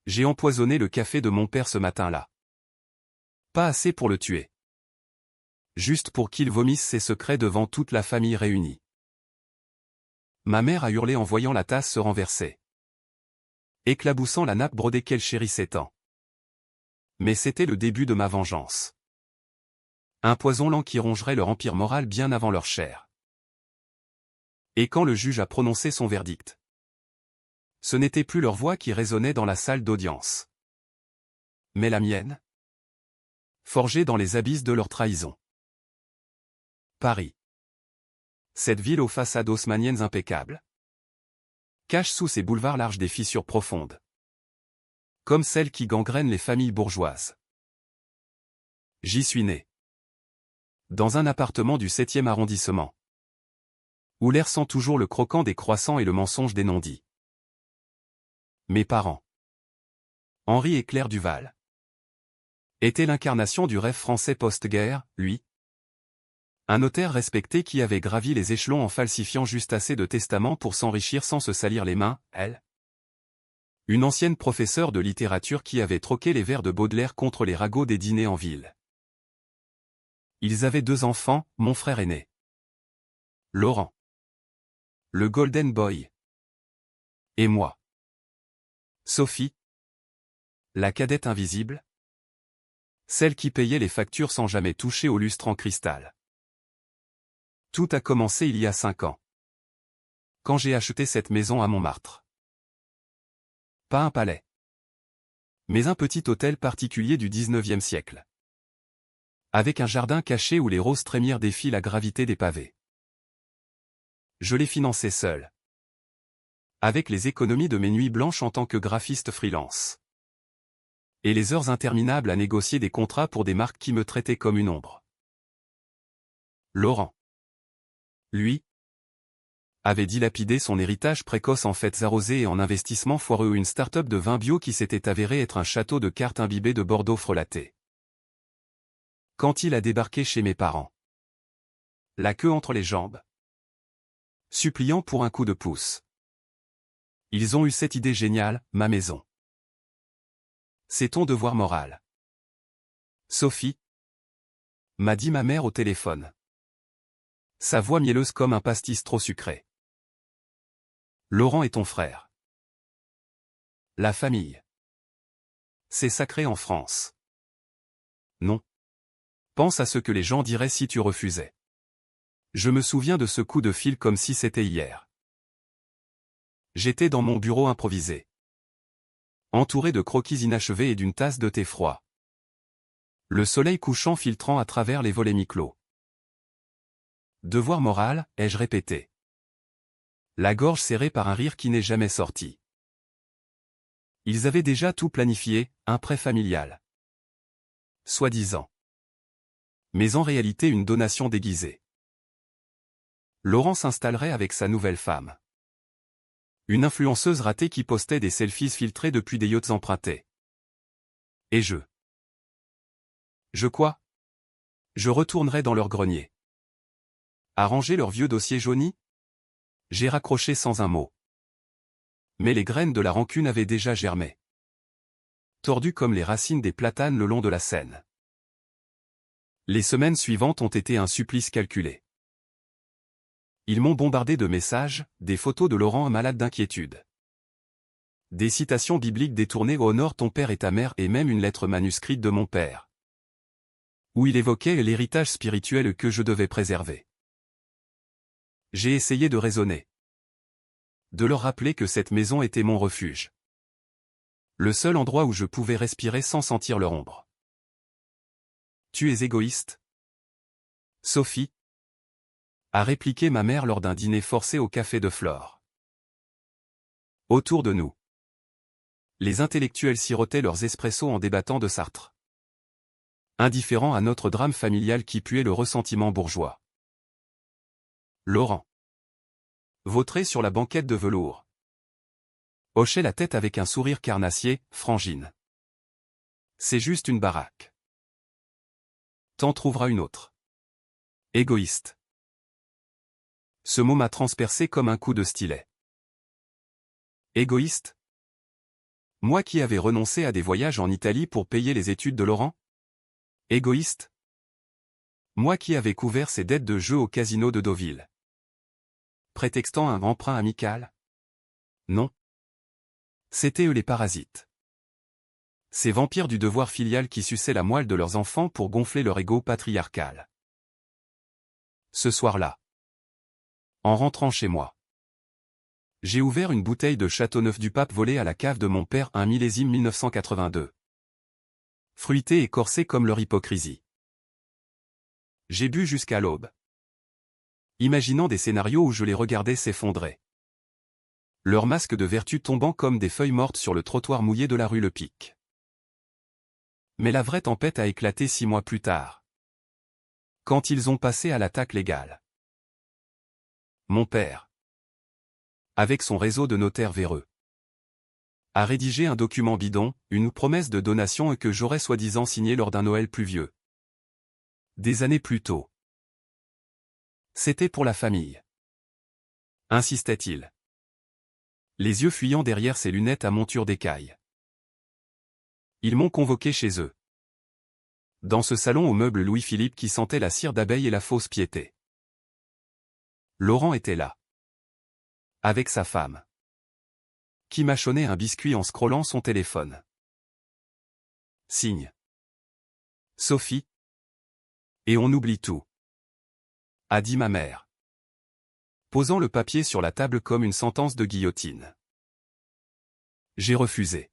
J'ai empoisonné le café de mon père ce matin-là. Pas assez pour le tuer. Juste pour qu'il vomisse ses secrets devant toute la famille réunie. Ma mère a hurlé en voyant la tasse se renverser, éclaboussant la nappe brodée qu'elle chérissait tant. Mais c'était le début de ma vengeance. Un poison lent qui rongerait leur empire moral bien avant leur chair. Et quand le juge a prononcé son verdict, ce n'était plus leur voix qui résonnait dans la salle d'audience, mais la mienne, forgée dans les abysses de leur trahison. Paris. Cette ville aux façades haussmanniennes impeccables, cache sous ses boulevards larges des fissures profondes, comme celles qui gangrènent les familles bourgeoises. J'y suis né. Dans un appartement du 7e arrondissement, où l'air sent toujours le croquant des croissants et le mensonge des non-dits. Mes parents, Henri et Claire Duval, étaient l'incarnation du rêve français post-guerre, lui. Un notaire respecté qui avait gravi les échelons en falsifiant juste assez de testaments pour s'enrichir sans se salir les mains, elle. Une ancienne professeure de littérature qui avait troqué les vers de Baudelaire contre les ragots des dîners en ville. Ils avaient 2 enfants, mon frère aîné, Laurent, le Golden Boy, et moi, Sophie, la cadette invisible, celle qui payait les factures sans jamais toucher au lustre en cristal. Tout a commencé il y a 5 ans, quand j'ai acheté cette maison à Montmartre. Pas un palais, mais un petit hôtel particulier du 19e siècle. Avec un jardin caché où les roses trémirent défient la gravité des pavés. Je l'ai financé seul, avec les économies de mes nuits blanches en tant que graphiste freelance. Et les heures interminables à négocier des contrats pour des marques qui me traitaient comme une ombre. Laurent, lui, avait dilapidé son héritage précoce en fêtes arrosées et en investissements foireux ou une start-up de vin bio qui s'était avérée être un château de cartes imbibé de Bordeaux frelaté. Quand il a débarqué chez mes parents, la queue entre les jambes, suppliant pour un coup de pouce. Ils ont eu cette idée géniale, ma maison. C'est ton devoir moral. Sophie, m'a dit ma mère au téléphone. Sa voix mielleuse comme un pastis trop sucré. Laurent est ton frère. La famille. C'est sacré en France. Non. Pense à ce que les gens diraient si tu refusais. Je me souviens de ce coup de fil comme si c'était hier. J'étais dans mon bureau improvisé, entouré de croquis inachevés et d'une tasse de thé froid. Le soleil couchant filtrant à travers les volets mi-clos. Devoir moral, ai-je répété. La gorge serrée par un rire qui n'est jamais sorti. Ils avaient déjà tout planifié, un prêt familial. Soi-disant. Mais en réalité une donation déguisée. Laurent s'installerait avec sa nouvelle femme. Une influenceuse ratée qui postait des selfies filtrés depuis des yachts empruntés. Et je quoi? Je retournerai dans leur grenier. Arranger leurs vieux dossiers jaunis? J'ai raccroché sans un mot. Mais les graines de la rancune avaient déjà germé. Tordues comme les racines des platanes le long de la Seine. Les semaines suivantes ont été un supplice calculé. Ils m'ont bombardé de messages, des photos de Laurent malade d'inquiétude. Des citations bibliques détournées au honore ton père et ta mère et même une lettre manuscrite de mon père, où il évoquait l'héritage spirituel que je devais préserver. J'ai essayé de raisonner. De leur rappeler que cette maison était mon refuge. Le seul endroit où je pouvais respirer sans sentir leur ombre. Tu es égoïste, Sophie, a répliqué ma mère lors d'un dîner forcé au café de Flore. Autour de nous, les intellectuels sirotaient leurs espressos en débattant de Sartre. Indifférents à notre drame familial qui puait le ressentiment bourgeois. Laurent, vautré sur la banquette de velours, hochait la tête avec un sourire carnassier, frangine. C'est juste une baraque. T'en trouveras une autre. Égoïste. Ce mot m'a transpercé comme un coup de stylet. Égoïste? Moi qui avais renoncé à des voyages en Italie pour payer les études de Laurent? Égoïste? Moi qui avais couvert ses dettes de jeu au casino de Deauville. Prétextant un emprunt amical? Non. C'étaient eux les parasites. Ces vampires du devoir filial qui suçaient la moelle de leurs enfants pour gonfler leur ego patriarcal. Ce soir-là, en rentrant chez moi, j'ai ouvert une bouteille de Châteauneuf du Pape volée à la cave de mon père, un millésime 1982. Fruité et corsé comme leur hypocrisie. J'ai bu jusqu'à l'aube, imaginant des scénarios où je les regardais s'effondrer. Leurs masques de vertu tombant comme des feuilles mortes sur le trottoir mouillé de la rue Le Pic. Mais la vraie tempête a éclaté 6 mois plus tard, quand ils ont passé à l'attaque légale. Mon père, avec son réseau de notaires véreux, a rédigé un document bidon, une promesse de donation que j'aurais soi-disant signé lors d'un Noël pluvieux. Des années plus tôt. C'était pour la famille, insistait-il, les yeux fuyant derrière ses lunettes à monture d'écaille. Ils m'ont convoqué chez eux, dans ce salon aux meubles Louis-Philippe qui sentait la cire d'abeille et la fausse piété. Laurent était là, avec sa femme, qui mâchonnait un biscuit en scrollant son téléphone. Signe. Sophie. Et on oublie tout, a dit ma mère, posant le papier sur la table comme une sentence de guillotine. J'ai refusé.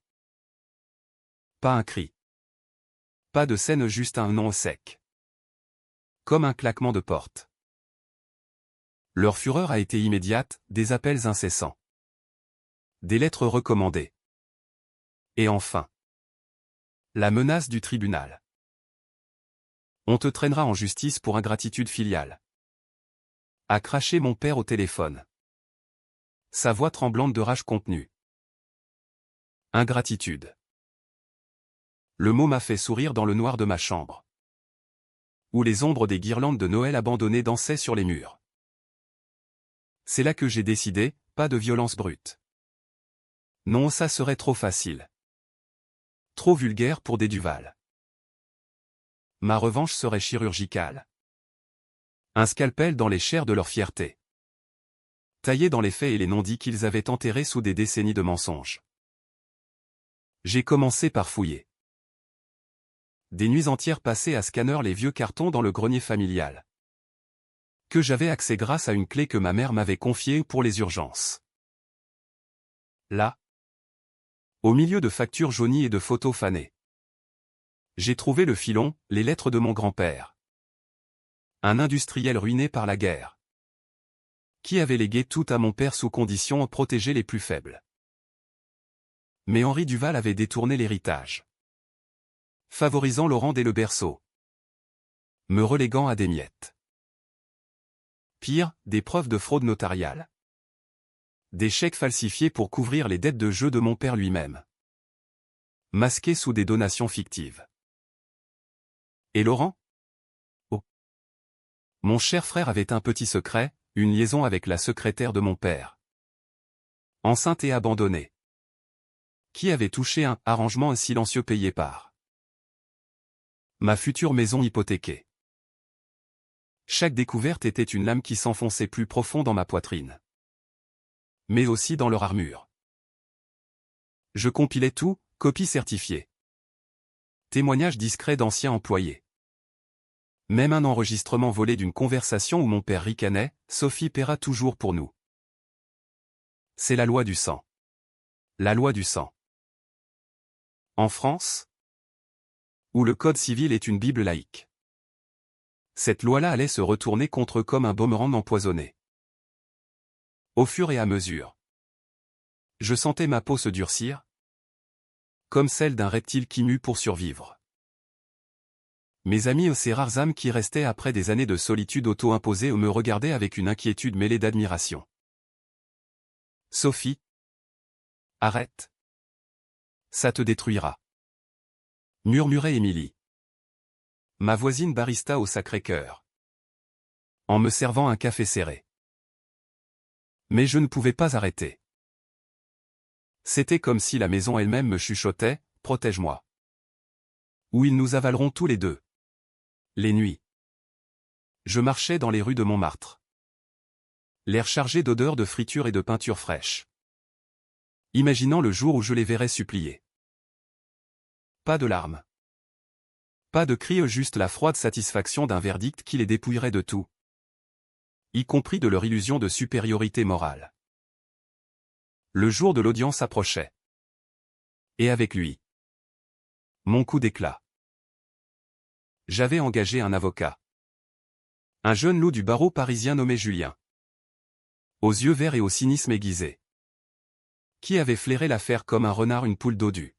Pas un cri. Pas de scène, juste un nom sec. Comme un claquement de porte. Leur fureur a été immédiate, des appels incessants. Des lettres recommandées. Et enfin, la menace du tribunal. On te traînera en justice pour ingratitude filiale. A craché mon père au téléphone. Sa voix tremblante de rage contenue. Ingratitude. Le mot m'a fait sourire dans le noir de ma chambre, où les ombres des guirlandes de Noël abandonnées dansaient sur les murs. C'est là que j'ai décidé, pas de violence brute. Non, ça serait trop facile. Trop vulgaire pour des Duval. Ma revanche serait chirurgicale. Un scalpel dans les chairs de leur fierté. Taillé dans les faits et les non-dits qu'ils avaient enterrés sous des décennies de mensonges. J'ai commencé par fouiller. Des nuits entières passées à scanner les vieux cartons dans le grenier familial, que j'avais accès grâce à une clé que ma mère m'avait confiée pour les urgences. Là, au milieu de factures jaunies et de photos fanées, j'ai trouvé le filon, les lettres de mon grand-père. Un industriel ruiné par la guerre, qui avait légué tout à mon père sous condition de protéger les plus faibles. Mais Henri Duval avait détourné l'héritage, favorisant Laurent dès le berceau, me reléguant à des miettes. Pire, des preuves de fraude notariale. Des chèques falsifiés pour couvrir les dettes de jeu de mon père lui-même, masqués sous des donations fictives. Et Laurent? Oh. Mon cher frère avait un petit secret, une liaison avec la secrétaire de mon père, enceinte et abandonnée, qui avait touché un arrangement silencieux payé par ma future maison hypothéquée. Chaque découverte était une lame qui s'enfonçait plus profond dans ma poitrine, mais aussi dans leur armure. Je compilais tout, copie certifiée, témoignages discrets d'anciens employés. Même un enregistrement volé d'une conversation où mon père ricanait, Sophie paiera toujours pour nous. C'est la loi du sang. La loi du sang. En France, où le code civil est une bible laïque, cette loi-là allait se retourner contre eux comme un boomerang empoisonné. Au fur et à mesure, je sentais ma peau se durcir, comme celle d'un reptile qui mue pour survivre. Mes amis, ces rares âmes qui restaient après des années de solitude auto-imposée, me regardaient avec une inquiétude mêlée d'admiration. Sophie, arrête. Ça te détruira, murmurait Émilie, ma voisine barista au Sacré-Cœur, en me servant un café serré. Mais je ne pouvais pas arrêter. C'était comme si la maison elle-même me chuchotait, « Protège-moi. » Ou ils nous avaleront tous les deux. Les nuits. Je marchais dans les rues de Montmartre. L'air chargé d'odeurs de friture et de peinture fraîche. Imaginant le jour où je les verrais supplier. Pas de larmes. Pas de cris, juste la froide satisfaction d'un verdict qui les dépouillerait de tout. Y compris de leur illusion de supériorité morale. Le jour de l'audience approchait. Et avec lui. Mon coup d'éclat. J'avais engagé un avocat. Un jeune loup du barreau parisien nommé Julien. Aux yeux verts et au cynisme aiguisé. Qui avait flairé l'affaire comme un renard une poule dodue.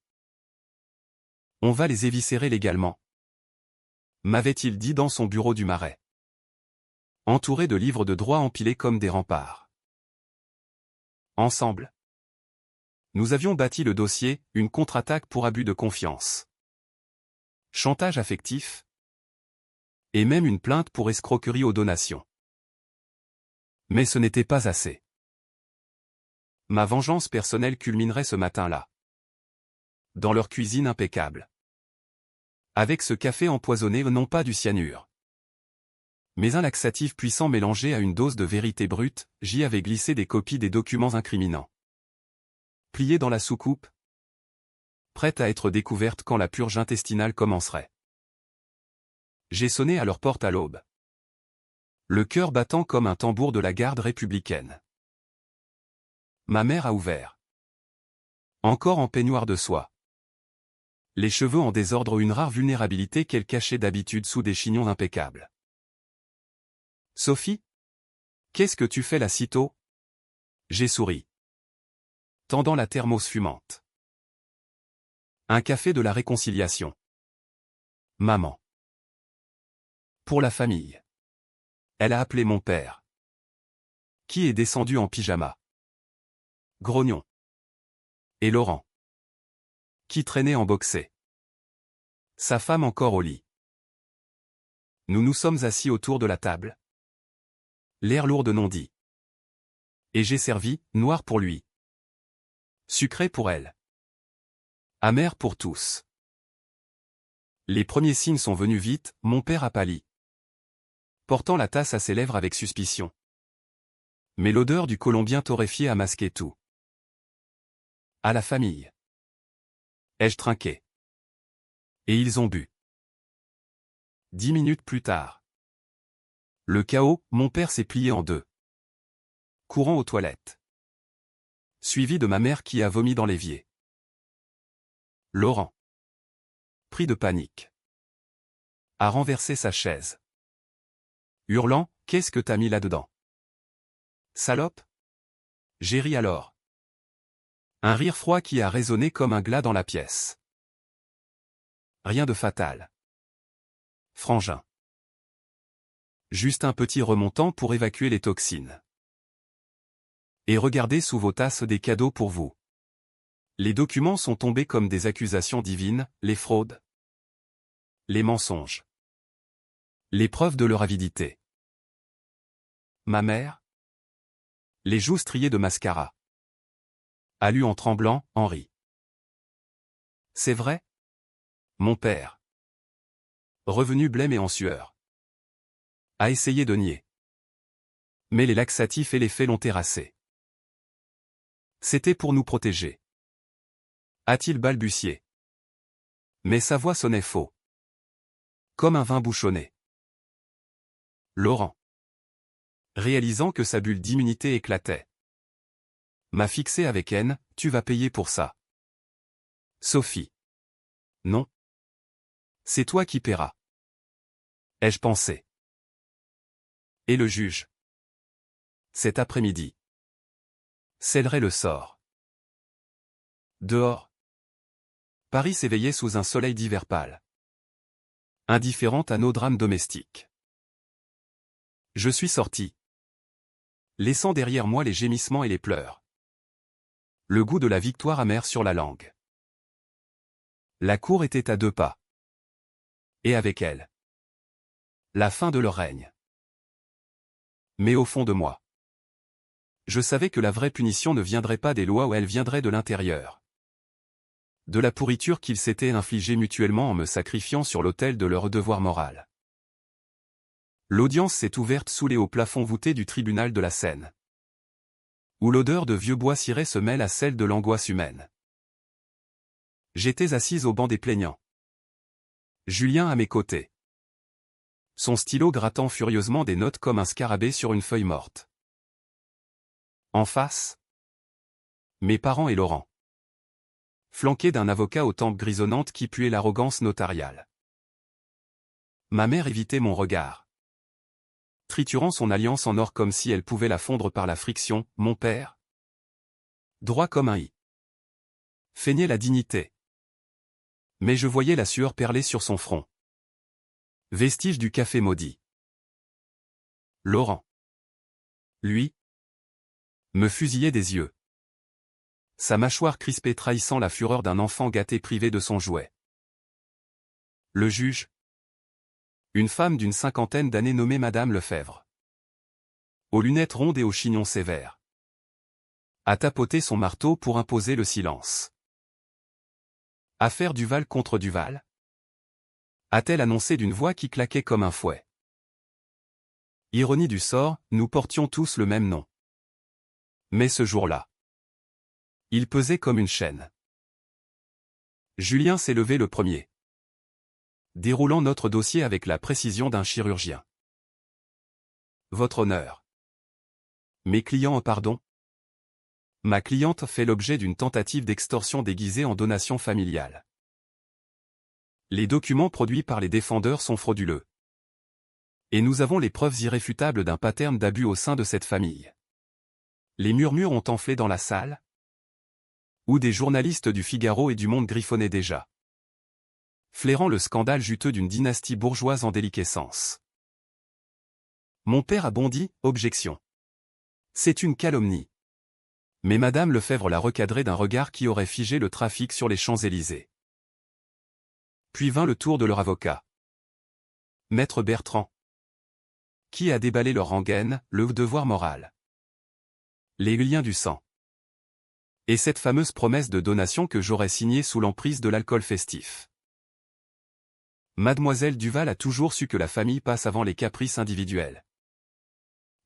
On va les éviscérer légalement. M'avait-il dit dans son bureau du Marais. Entouré de livres de droit empilés comme des remparts. Ensemble. Nous avions bâti le dossier, une contre-attaque pour abus de confiance. Chantage affectif. Et même une plainte pour escroquerie aux donations. Mais ce n'était pas assez. Ma vengeance personnelle culminerait ce matin-là. Dans leur cuisine impeccable. Avec ce café empoisonné, non pas du cyanure. Mais un laxatif puissant mélangé à une dose de vérité brute, j'y avais glissé des copies des documents incriminants. Pliées dans la soucoupe. Prêtes à être découvertes quand la purge intestinale commencerait. J'ai sonné à leur porte à l'aube. Le cœur battant comme un tambour de la garde républicaine. Ma mère a ouvert. Encore en peignoir de soie. Les cheveux en désordre ou une rare vulnérabilité qu'elle cachait d'habitude sous des chignons impeccables. Sophie? Qu'est-ce que tu fais là si tôt? J'ai souri. Tendant la thermos fumante. Un café de la réconciliation. Maman. Pour la famille. Elle a appelé mon père. Qui est descendu en pyjama. Grognon. Et Laurent. Qui traînait en boxer. Sa femme encore au lit. Nous nous sommes assis autour de la table. L'air lourd de non-dit. Et j'ai servi, noir pour lui. Sucré pour elle. Amer pour tous. Les premiers signes sont venus vite, mon père a pâli. Portant la tasse à ses lèvres avec suspicion. Mais l'odeur du colombien torréfié a masqué tout. À la famille. Ai-je trinqué? Et ils ont bu. 10 minutes plus tard. Le chaos, mon père s'est plié en deux. Courant aux toilettes. Suivi de ma mère qui a vomi dans l'évier. Laurent. Pris de panique. A renversé sa chaise. Hurlant, « Qu'est-ce que t'as mis là-dedans? Salope !» J'ai ri alors. Un rire froid qui a résonné comme un glas dans la pièce. Rien de fatal. Frangin. Juste un petit remontant pour évacuer les toxines. Et regardez sous vos tasses des cadeaux pour vous. Les documents sont tombés comme des accusations divines, les fraudes. Les mensonges. Les preuves de leur avidité. Ma mère. Les joues striées de mascara. A lu en tremblant, Henri. C'est vrai? Mon père. Revenu blême et en sueur. A essayé de nier. Mais les laxatifs et les faits l'ont terrassé. C'était pour nous protéger. A-t-il balbutié. Mais sa voix sonnait faux. Comme un vin bouchonné. Laurent. Réalisant que sa bulle d'immunité éclatait. M'a fixé avec haine, tu vas payer pour ça. Sophie. Non. C'est toi qui paieras. Ai-je pensé. Et le juge. Cet après-midi. Scellerait le sort. Dehors. Paris s'éveillait sous un soleil d'hiver pâle. Indifférente à nos drames domestiques. Je suis sorti. Laissant derrière moi les gémissements et les pleurs. Le goût de la victoire amère sur la langue. La cour était à 2 pas. Et avec elle. La fin de leur règne. Mais au fond de moi. Je savais que la vraie punition ne viendrait pas des lois ou elle viendrait de l'intérieur. De la pourriture qu'ils s'étaient infligée mutuellement en me sacrifiant sur l'autel de leur devoir moral. L'audience s'est ouverte sous les hauts plafonds voûtés du tribunal de la Seine, où l'odeur de vieux bois ciré se mêle à celle de l'angoisse humaine. J'étais assise au banc des plaignants. Julien à mes côtés. Son stylo grattant furieusement des notes comme un scarabée sur une feuille morte. En face, mes parents et Laurent. Flanqués d'un avocat aux tempes grisonnantes qui puait l'arrogance notariale. Ma mère évitait mon regard, triturant son alliance en or comme si elle pouvait la fondre par la friction. Mon père, droit comme un i, feignait la dignité. Mais je voyais la sueur perler sur son front. Vestige du café maudit. Laurent, lui, me fusillait des yeux. Sa mâchoire crispée trahissant la fureur d'un enfant gâté privé de son jouet. Le juge, une femme d'une cinquantaine d'années nommée Madame Lefebvre, aux lunettes rondes et au chignon sévère, a tapoté son marteau pour imposer le silence. Affaire Duval contre Duval, a-t-elle annoncé d'une voix qui claquait comme un fouet. Ironie du sort, nous portions tous le même nom. Mais ce jour-là, il pesait comme une chaîne. Julien s'est levé le premier, déroulant notre dossier avec la précision d'un chirurgien. Votre honneur. Mes clients, pardon. Ma cliente fait l'objet d'une tentative d'extorsion déguisée en donation familiale. Les documents produits par les défendeurs sont frauduleux. Et nous avons les preuves irréfutables d'un pattern d'abus au sein de cette famille. Les murmures ont enflé dans la salle, où des journalistes du Figaro et du Monde griffonnaient déjà, flairant le scandale juteux d'une dynastie bourgeoise en déliquescence. Mon père a bondi, objection. C'est une calomnie. Mais Madame Lefebvre l'a recadré d'un regard qui aurait figé le trafic sur les Champs-Élysées. Puis vint le tour de leur avocat. Maître Bertrand, qui a déballé leur rengaine, le devoir moral. Les liens du sang. Et cette fameuse promesse de donation que j'aurais signée sous l'emprise de l'alcool festif. Mademoiselle Duval a toujours su que la famille passe avant les caprices individuels.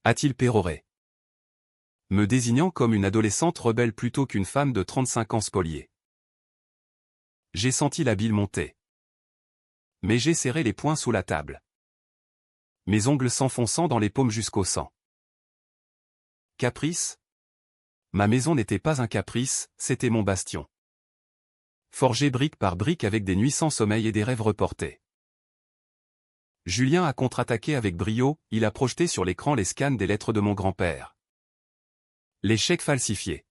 A-t-il péroré, me désignant comme une adolescente rebelle plutôt qu'une femme de 35 ans spoliée. J'ai senti la bile monter. Mais j'ai serré les poings sous la table, mes ongles s'enfonçant dans les paumes jusqu'au sang. Caprice ? Ma maison n'était pas un caprice, c'était mon bastion. Forgé brique par brique avec des nuits sans sommeil et des rêves reportés. Julien a contre-attaqué avec brio, il a projeté sur l'écran les scans des lettres de mon grand-père. Les chèques falsifiés.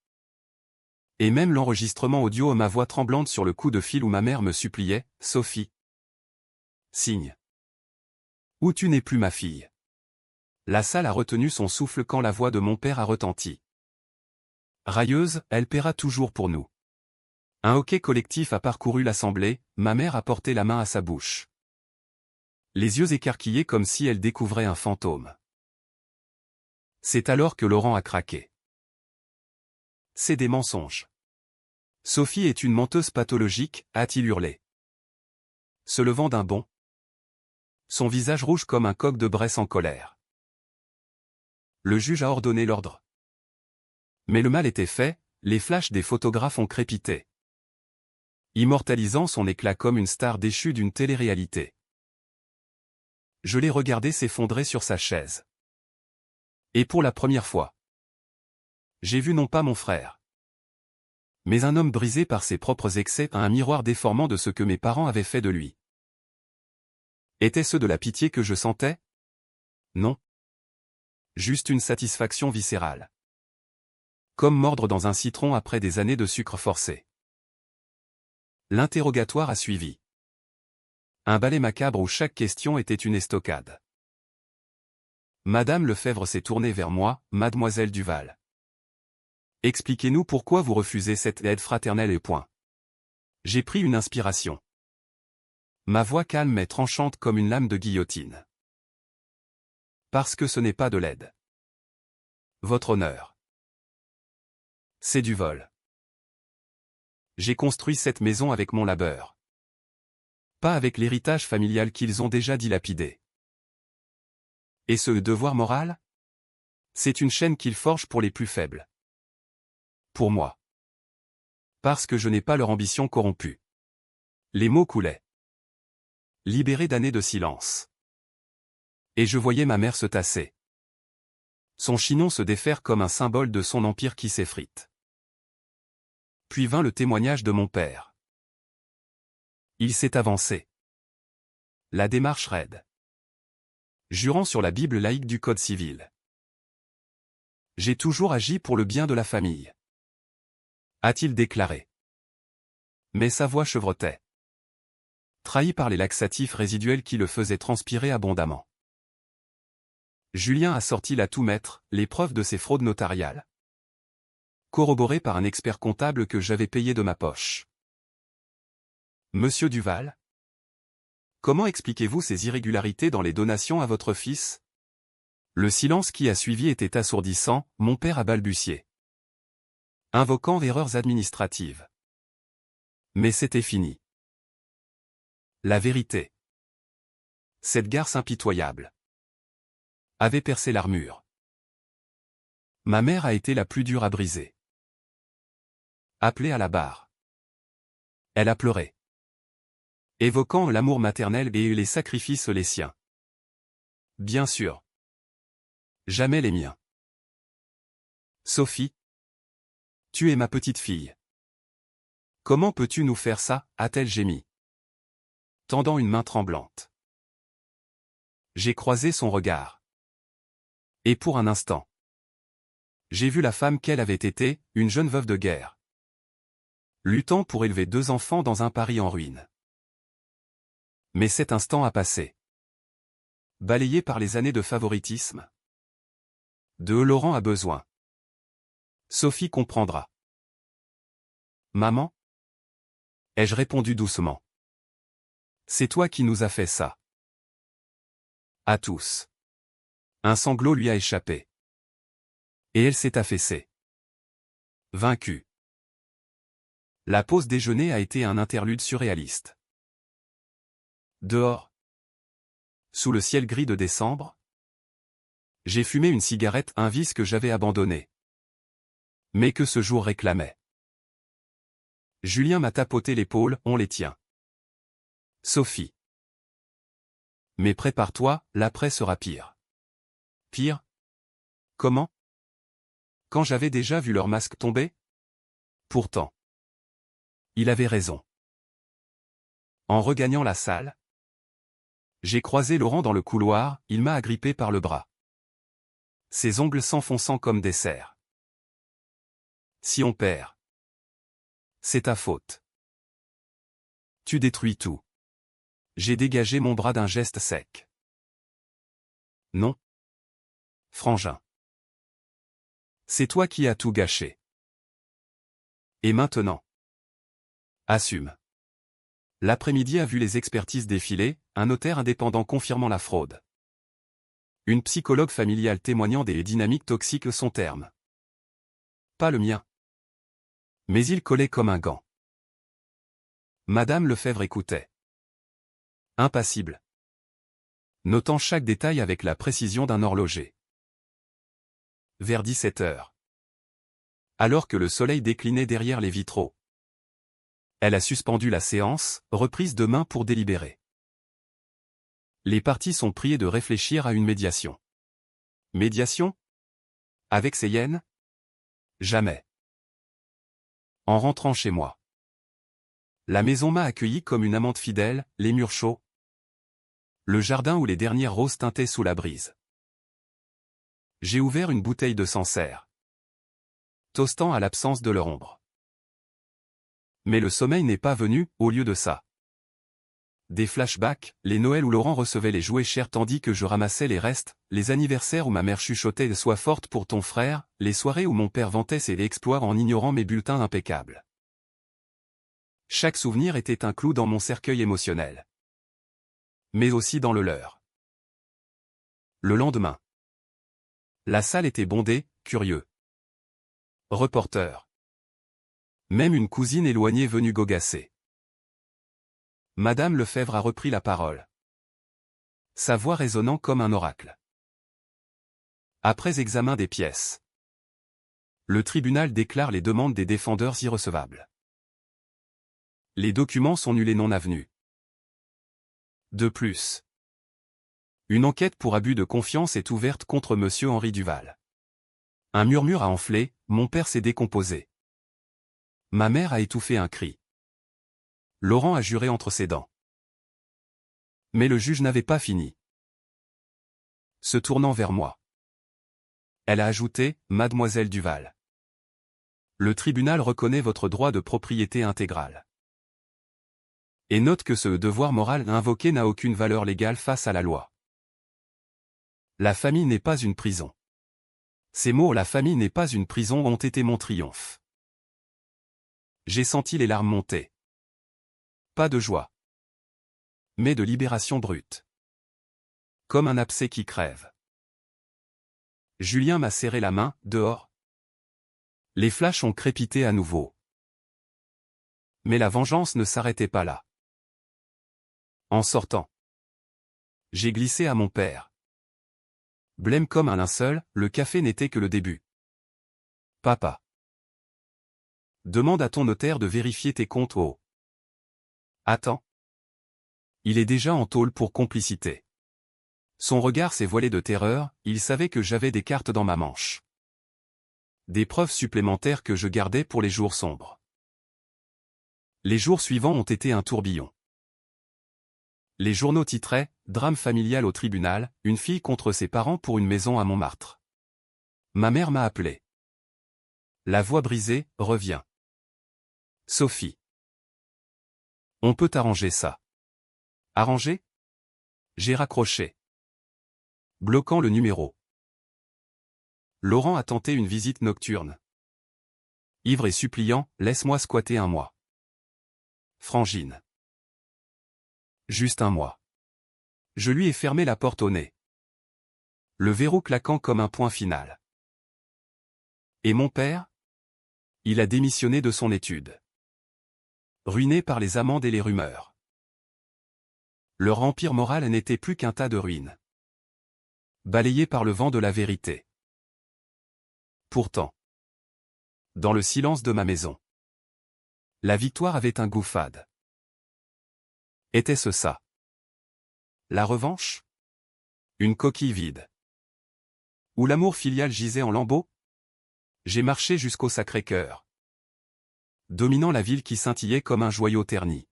Et même l'enregistrement audio à ma voix tremblante sur le coup de fil où ma mère me suppliait, « Sophie. Signe. Ou tu n'es plus ma fille. » La salle a retenu son souffle quand la voix de mon père a retenti. Railleuse, elle paiera toujours pour nous. Un hoquet collectif a parcouru l'assemblée, ma mère a porté la main à sa bouche. Les yeux écarquillés comme si elle découvrait un fantôme. C'est alors que Laurent a craqué. C'est des mensonges. Sophie est une menteuse pathologique, a-t-il hurlé. Se levant d'un bond. Son visage rouge comme un coq de Bresse en colère. Le juge a ordonné l'ordre. Mais le mal était fait, les flashs des photographes ont crépité, immortalisant son éclat comme une star déchue d'une télé-réalité. Je l'ai regardé s'effondrer sur sa chaise. Et pour la première fois, j'ai vu non pas mon frère, mais un homme brisé par ses propres excès à un miroir déformant de ce que mes parents avaient fait de lui. Était-ce de la pitié que je sentais? Non. Juste une satisfaction viscérale. Comme mordre dans un citron après des années de sucre forcé. L'interrogatoire a suivi. Un ballet macabre où chaque question était une estocade. Madame Lefebvre s'est tournée vers moi, Mademoiselle Duval. Expliquez-nous pourquoi vous refusez cette aide fraternelle et point. J'ai pris une inspiration. Ma voix calme mais tranchante comme une lame de guillotine. Parce que ce n'est pas de l'aide. Votre honneur. C'est du vol. J'ai construit cette maison avec mon labeur. Pas avec l'héritage familial qu'ils ont déjà dilapidé. Et ce devoir moral? C'est une chaîne qu'ils forgent pour les plus faibles. Pour moi. Parce que je n'ai pas leur ambition corrompue. Les mots coulaient. Libéré d'années de silence. Et je voyais ma mère se tasser. Son chignon se défaire comme un symbole de son empire qui s'effrite. Puis vint le témoignage de mon père. Il s'est avancé. La démarche raide. Jurant sur la Bible laïque du Code civil. J'ai toujours agi pour le bien de la famille. A-t-il déclaré. Mais sa voix chevrotait. Trahi par les laxatifs résiduels qui le faisaient transpirer abondamment. Julien a sorti la tout maître, les preuves de ses fraudes notariales. Corroborées par un expert comptable que j'avais payé de ma poche. Monsieur Duval? Comment expliquez-vous ces irrégularités dans les donations à votre fils? Le silence qui a suivi était assourdissant, mon père a balbutié. Invoquant erreurs administratives. Mais c'était fini. La vérité. Cette garce impitoyable avait percé l'armure. Ma mère a été la plus dure à briser. Appelée à la barre. Elle a pleuré. Évoquant l'amour maternel et les sacrifices les siens. Bien sûr. Jamais les miens. Sophie. Tu es ma petite fille. Comment peux-tu nous faire ça, a-t-elle gémi. Tendant une main tremblante. J'ai croisé son regard. Et pour un instant. J'ai vu la femme qu'elle avait été, une jeune veuve de guerre. Luttant pour élever 2 enfants dans un Paris en ruine. Mais cet instant a passé. Balayé par les années de favoritisme. De Laurent a besoin. Sophie comprendra. Maman? Ai-je répondu doucement. C'est toi qui nous as fait ça. À tous. Un sanglot lui a échappé. Et elle s'est affaissée. Vaincue. La pause déjeuner a été un interlude surréaliste. Dehors. Sous le ciel gris de décembre. J'ai fumé une cigarette, un vice que j'avais abandonné. Mais que ce jour réclamait. Julien m'a tapoté l'épaule, on les tient. Sophie. Mais prépare-toi, l'après sera pire. Pire? Comment? Quand j'avais déjà vu leur masque tomber? Pourtant. Il avait raison. En regagnant la salle, j'ai croisé Laurent dans le couloir, il m'a agrippé par le bras. Ses ongles s'enfonçant comme des serres. Si on perd, c'est ta faute. Tu détruis tout. J'ai dégagé mon bras d'un geste sec. Non. Frangin. C'est toi qui as tout gâché. Et maintenant? Assume. L'après-midi a vu les expertises défiler, un notaire indépendant confirmant la fraude. Une psychologue familiale témoignant des dynamiques toxiques son terme. Pas le mien. Mais il collait comme un gant. Madame Lefebvre écoutait. Impassible. Notant chaque détail avec la précision d'un horloger. Vers 17 heures. Alors que le soleil déclinait derrière les vitraux. Elle a suspendu la séance, reprise demain pour délibérer. Les parties sont priées de réfléchir à une médiation. Médiation? Avec ces hyènes? Jamais. En rentrant chez moi. La maison m'a accueilli comme une amante fidèle, les murs chauds. Le jardin où les dernières roses tintaient sous la brise. J'ai ouvert une bouteille de Sancerre. Toastant à l'absence de leur ombre. Mais le sommeil n'est pas venu, au lieu de ça. Des flashbacks, les Noëls où Laurent recevait les jouets chers tandis que je ramassais les restes, les anniversaires où ma mère chuchotait « Sois forte pour ton frère », les soirées où mon père vantait ses exploits en ignorant mes bulletins impeccables. Chaque souvenir était un clou dans mon cercueil émotionnel. Mais aussi dans le leur. Le lendemain. La salle était bondée, curieux. Reporters. Même une cousine éloignée venue gogasser. Madame Lefebvre a repris la parole. Sa voix résonnant comme un oracle. Après examen des pièces. Le tribunal déclare les demandes des défendeurs irrecevables. Les documents sont nuls et non avenus. De plus, une enquête pour abus de confiance est ouverte contre Monsieur Henri Duval. Un murmure a enflé, mon père s'est décomposé. Ma mère a étouffé un cri. Laurent a juré entre ses dents. Mais le juge n'avait pas fini. Se tournant vers moi. Elle a ajouté, Mademoiselle Duval. Le tribunal reconnaît votre droit de propriété intégrale. Et note que ce devoir moral invoqué n'a aucune valeur légale face à la loi. La famille n'est pas une prison. Ces mots « la famille n'est pas une prison » ont été mon triomphe. J'ai senti les larmes monter. Pas de joie. Mais de libération brute. Comme un abcès qui crève. Julien m'a serré la main, dehors. Les flashs ont crépité à nouveau. Mais la vengeance ne s'arrêtait pas là. En sortant, j'ai glissé à mon père. Blême comme un linceul, le café n'était que le début. Papa. Demande à ton notaire de vérifier tes comptes au. Attends. Il est déjà en tôle pour complicité. Son regard s'est voilé de terreur, il savait que j'avais des cartes dans ma manche. Des preuves supplémentaires que je gardais pour les jours sombres. Les jours suivants ont été un tourbillon. Les journaux titraient « Drame familial au tribunal, une fille contre ses parents pour une maison à Montmartre ». Ma mère m'a appelé. La voix brisée, reviens. Sophie. On peut arranger ça. Arranger? J'ai raccroché. Bloquant le numéro. Laurent a tenté une visite nocturne. Ivre et suppliant, laisse-moi squatter un mois. Frangine. Juste un mois. Je lui ai fermé la porte au nez. Le verrou claquant comme un point final. Et mon père? Il a démissionné de son étude. Ruiné par les amendes et les rumeurs. Leur empire moral n'était plus qu'un tas de ruines. Balayé par le vent de la vérité. Pourtant, dans le silence de ma maison, la victoire avait un goût fade. Était-ce ça? La revanche? Une coquille vide. Où l'amour filial gisait en lambeaux? J'ai marché jusqu'au Sacré-Cœur. Dominant la ville qui scintillait comme un joyau terni.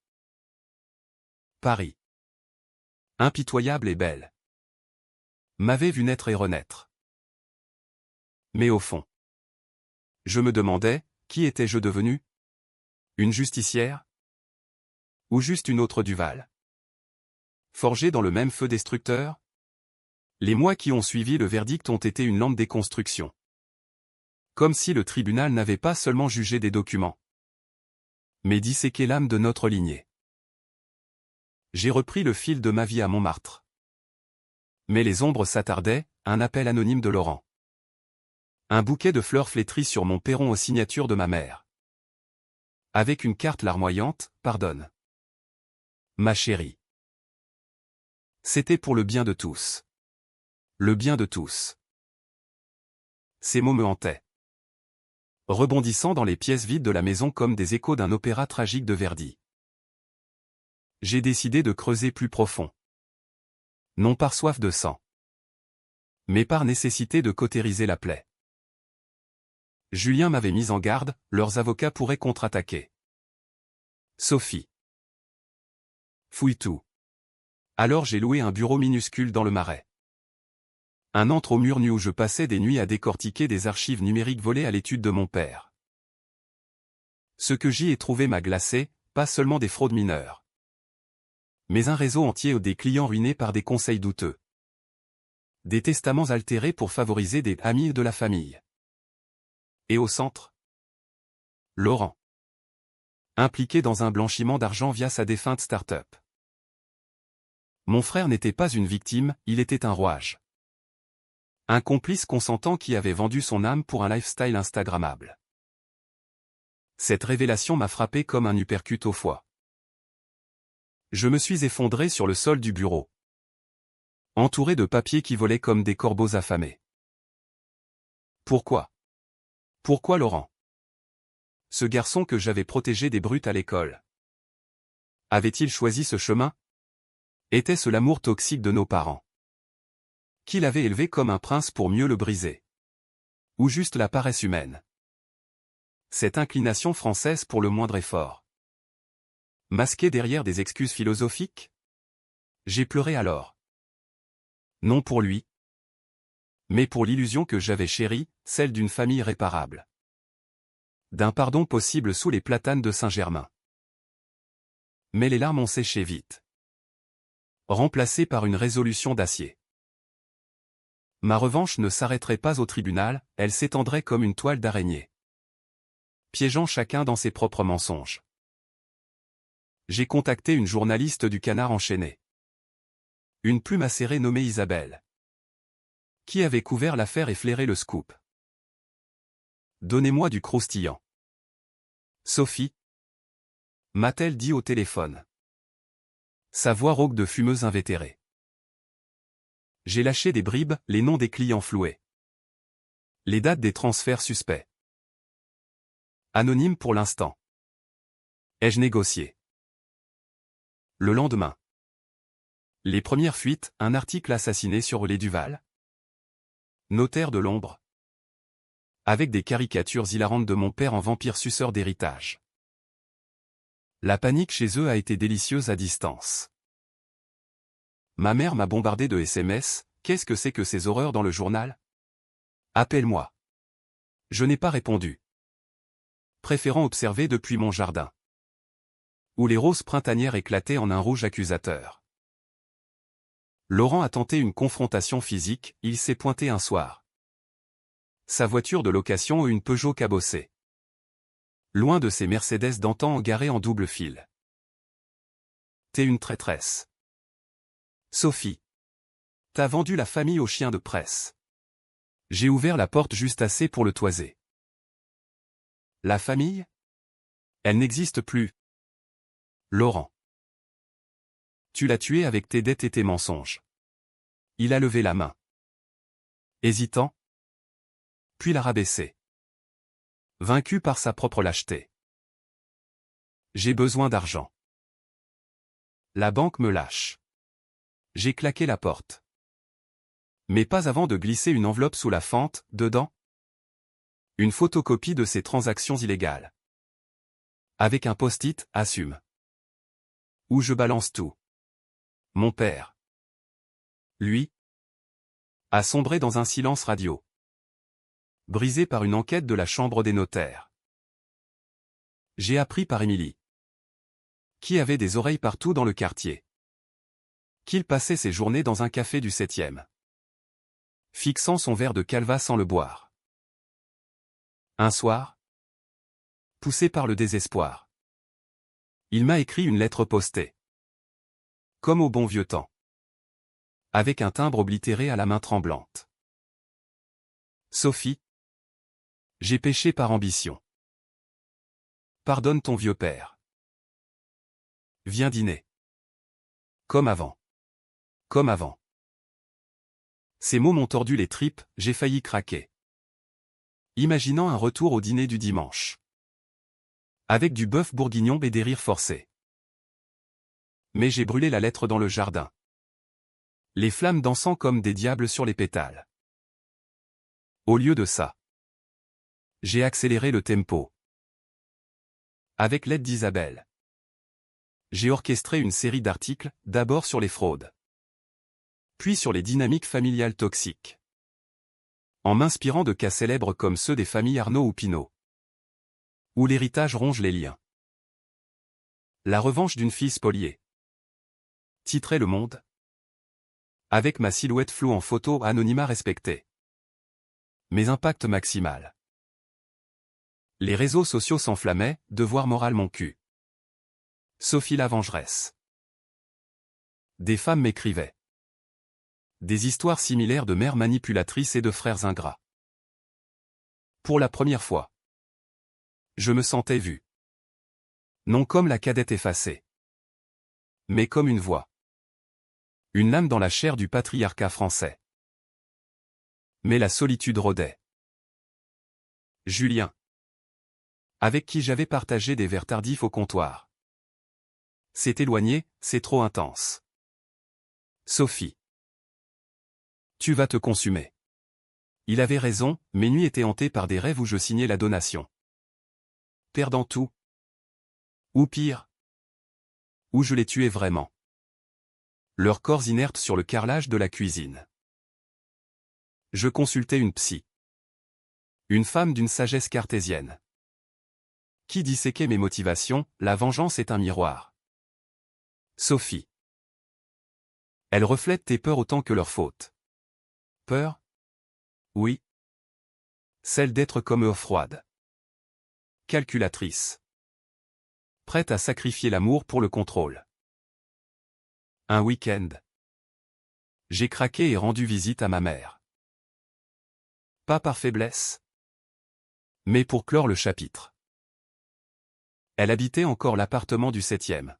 Paris. Impitoyable et belle. M'avait vu naître et renaître. Mais au fond, je me demandais, qui étais-je devenu? Une justicière? Ou juste une autre Duval? Forgée dans le même feu destructeur? Les mois qui ont suivi le verdict ont été une lente déconstruction. Comme si le tribunal n'avait pas seulement jugé des documents, mais disséqué l'âme de notre lignée. J'ai repris le fil de ma vie à Montmartre. Mais les ombres s'attardaient, un appel anonyme de Laurent. Un bouquet de fleurs flétries sur mon perron aux signatures de ma mère. Avec une carte larmoyante, pardonne. Ma chérie. C'était pour le bien de tous. Le bien de tous. Ces mots me hantaient. Rebondissant dans les pièces vides de la maison comme des échos d'un opéra tragique de Verdi. J'ai décidé de creuser plus profond. Non par soif de sang, mais par nécessité de cautériser la plaie. Julien m'avait mis en garde, leurs avocats pourraient contre-attaquer. Sophie. Fouille tout. Alors j'ai loué un bureau minuscule dans le Marais. Un antre au mur nu où je passais des nuits à décortiquer des archives numériques volées à l'étude de mon père. Ce que j'y ai trouvé m'a glacé, pas seulement des fraudes mineures, mais un réseau entier des clients ruinés par des conseils douteux. Des testaments altérés pour favoriser des amis de la famille. Et au centre, Laurent. Impliqué dans un blanchiment d'argent via sa défunte start-up. Mon frère n'était pas une victime, il était un rouage. Un complice consentant qui avait vendu son âme pour un lifestyle instagrammable. Cette révélation m'a frappé comme un uppercut au foie. Je me suis effondré sur le sol du bureau, entouré de papiers qui volaient comme des corbeaux affamés. Pourquoi? Pourquoi Laurent? Ce garçon que j'avais protégé des brutes à l'école. Avait-il choisi ce chemin? Était-ce l'amour toxique de nos parents, qui l'avait élevé comme un prince pour mieux le briser? Ou juste la paresse humaine? Cette inclination française pour le moindre effort, masquée derrière des excuses philosophiques? J'ai pleuré alors. Non pour lui, mais pour l'illusion que j'avais chérie, celle d'une famille réparable. D'un pardon possible sous les platanes de Saint-Germain. Mais les larmes ont séché vite, remplacées par une résolution d'acier. Ma revanche ne s'arrêterait pas au tribunal, elle s'étendrait comme une toile d'araignée, piégeant chacun dans ses propres mensonges. J'ai contacté une journaliste du Canard enchaîné. Une plume acérée nommée Isabelle, qui avait couvert l'affaire et flairé le scoop. Donnez-moi du croustillant. Sophie, m'a-t-elle dit au téléphone. Sa voix rauque de fumeuse invétérée. J'ai lâché des bribes, les noms des clients floués. Les dates des transferts suspects. Anonyme pour l'instant. Ai-je négocié? Le lendemain. Les premières fuites, un article assassiné sur les Duval. Notaire de l'ombre. Avec des caricatures hilarantes de mon père en vampire suceur d'héritage. La panique chez eux a été délicieuse à distance. Ma mère m'a bombardé de SMS, qu'est-ce que c'est que ces horreurs dans le journal? Appelle-moi. Je n'ai pas répondu, préférant observer depuis mon jardin, où les roses printanières éclataient en un rouge accusateur. Laurent a tenté une confrontation physique, il s'est pointé un soir. Sa voiture de location une Peugeot cabossée. Loin de ces Mercedes d'antan garées en double fil. T'es une traîtresse. Sophie. T'as vendu la famille aux chiens de presse. J'ai ouvert la porte juste assez pour le toiser. La famille? Elle n'existe plus. Laurent. Tu l'as tué avec tes dettes et tes mensonges. Il a levé la main, hésitant, puis l'a rabaissée, vaincu par sa propre lâcheté. J'ai besoin d'argent. La banque me lâche. J'ai claqué la porte. Mais pas avant de glisser une enveloppe sous la fente, dedans. Une photocopie de ces transactions illégales. Avec un post-it, assume. Où je balance tout. Mon père, lui, a sombré dans un silence radio, brisé par une enquête de la Chambre des notaires. J'ai appris par Émilie, qui avait des oreilles partout dans le quartier, qu'il passait ses journées dans un café du 7e, fixant son verre de calva sans le boire. Un soir, poussé par le désespoir, il m'a écrit une lettre postée, comme au bon vieux temps, avec un timbre oblitéré à la main tremblante. Sophie, j'ai péché par ambition. Pardonne ton vieux père. Viens dîner. Comme avant. Comme avant. Ces mots m'ont tordu les tripes, j'ai failli craquer. Imaginant un retour au dîner du dimanche. Avec du bœuf bourguignon et des rires forcés. Mais j'ai brûlé la lettre dans le jardin. Les flammes dansant comme des diables sur les pétales. Au lieu de ça, j'ai accéléré le tempo. Avec l'aide d'Isabelle, j'ai orchestré une série d'articles, d'abord sur les fraudes, puis sur les dynamiques familiales toxiques. En m'inspirant de cas célèbres comme ceux des familles Arnaud ou Pinault, où l'héritage ronge les liens. La revanche d'une fille spoliée. Titrait Le Monde. Avec ma silhouette floue en photo, anonymat respecté. Mais impact maximal. Les réseaux sociaux s'enflammaient, devoir moral mon cul. Sophie la vengeresse. Des femmes m'écrivaient. Des histoires similaires de mères manipulatrices et de frères ingrats. Pour la première fois, Je me sentais vu. Non comme la cadette effacée, mais comme une voix. Une lame dans la chair du patriarcat français. Mais la solitude rôdait. Julien, avec qui j'avais partagé des verres tardifs au comptoir. C'est éloigné, c'est trop intense. Sophie. Tu vas te consumer. Il avait raison, mes nuits étaient hantées par des rêves où je signais la donation. Perdant tout. Ou pire. Où je les tuais vraiment. Leurs corps inertes sur le carrelage de la cuisine. Je consultais une psy. Une femme d'une sagesse cartésienne. Qui disséquait mes motivations, la vengeance est un miroir. Sophie. Elle reflète tes peurs autant que leurs fautes. Peur? Oui. Celle d'être comme eux froide. Calculatrice. Prête à sacrifier l'amour pour le contrôle. Un week-end. J'ai craqué et rendu visite à ma mère. Pas par faiblesse, mais pour clore le chapitre. Elle habitait encore l'appartement du 7e.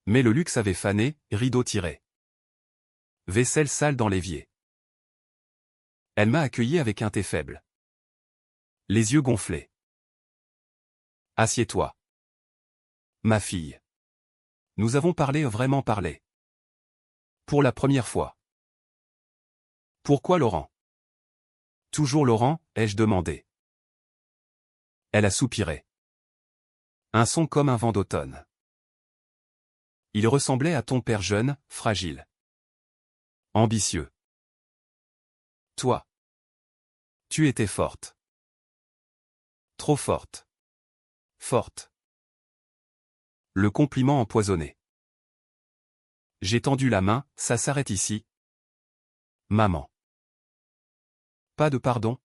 Mais le luxe avait fané, rideau tiré. Vaisselle sale dans l'évier. Elle m'a accueilli avec un thé faible. Les yeux gonflés. Assieds-toi. Ma fille. Nous avons parlé, vraiment parlé. Pour la première fois. Pourquoi Laurent? Toujours Laurent, ai-je demandé. Elle a soupiré. Un son comme un vent d'automne. Il ressemblait à ton père jeune, fragile. Ambitieux. Toi. Tu étais forte. Trop forte. Forte. Le compliment empoisonné. J'ai tendu la main, ça s'arrête ici. Maman. Pas de pardon.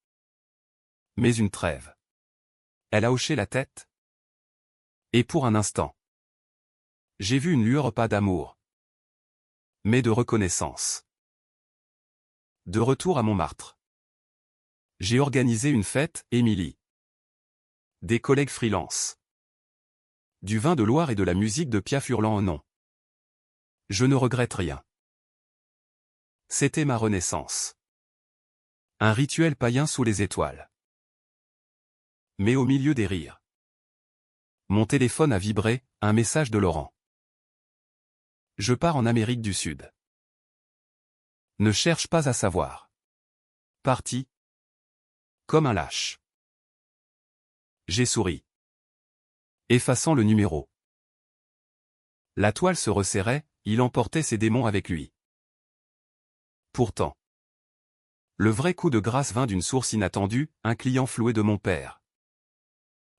Mais une trêve. Elle a hoché la tête. Et pour un instant. J'ai vu une lueur pas d'amour. Mais de reconnaissance. De retour à Montmartre. J'ai organisé une fête, Émilie. Des collègues freelance. Du vin de Loire et de la musique de Piaf hurlant au nom. Je ne regrette rien. C'était ma renaissance. Un rituel païen sous les étoiles. Mais au milieu des rires. Mon téléphone a vibré, un message de Laurent. Je pars en Amérique du Sud. Ne cherche pas à savoir. Parti. Comme un lâche. J'ai souri. Effaçant le numéro. La toile se resserrait, il emportait ses démons avec lui. Pourtant. Le vrai coup de grâce vint d'une source inattendue, un client floué de mon père.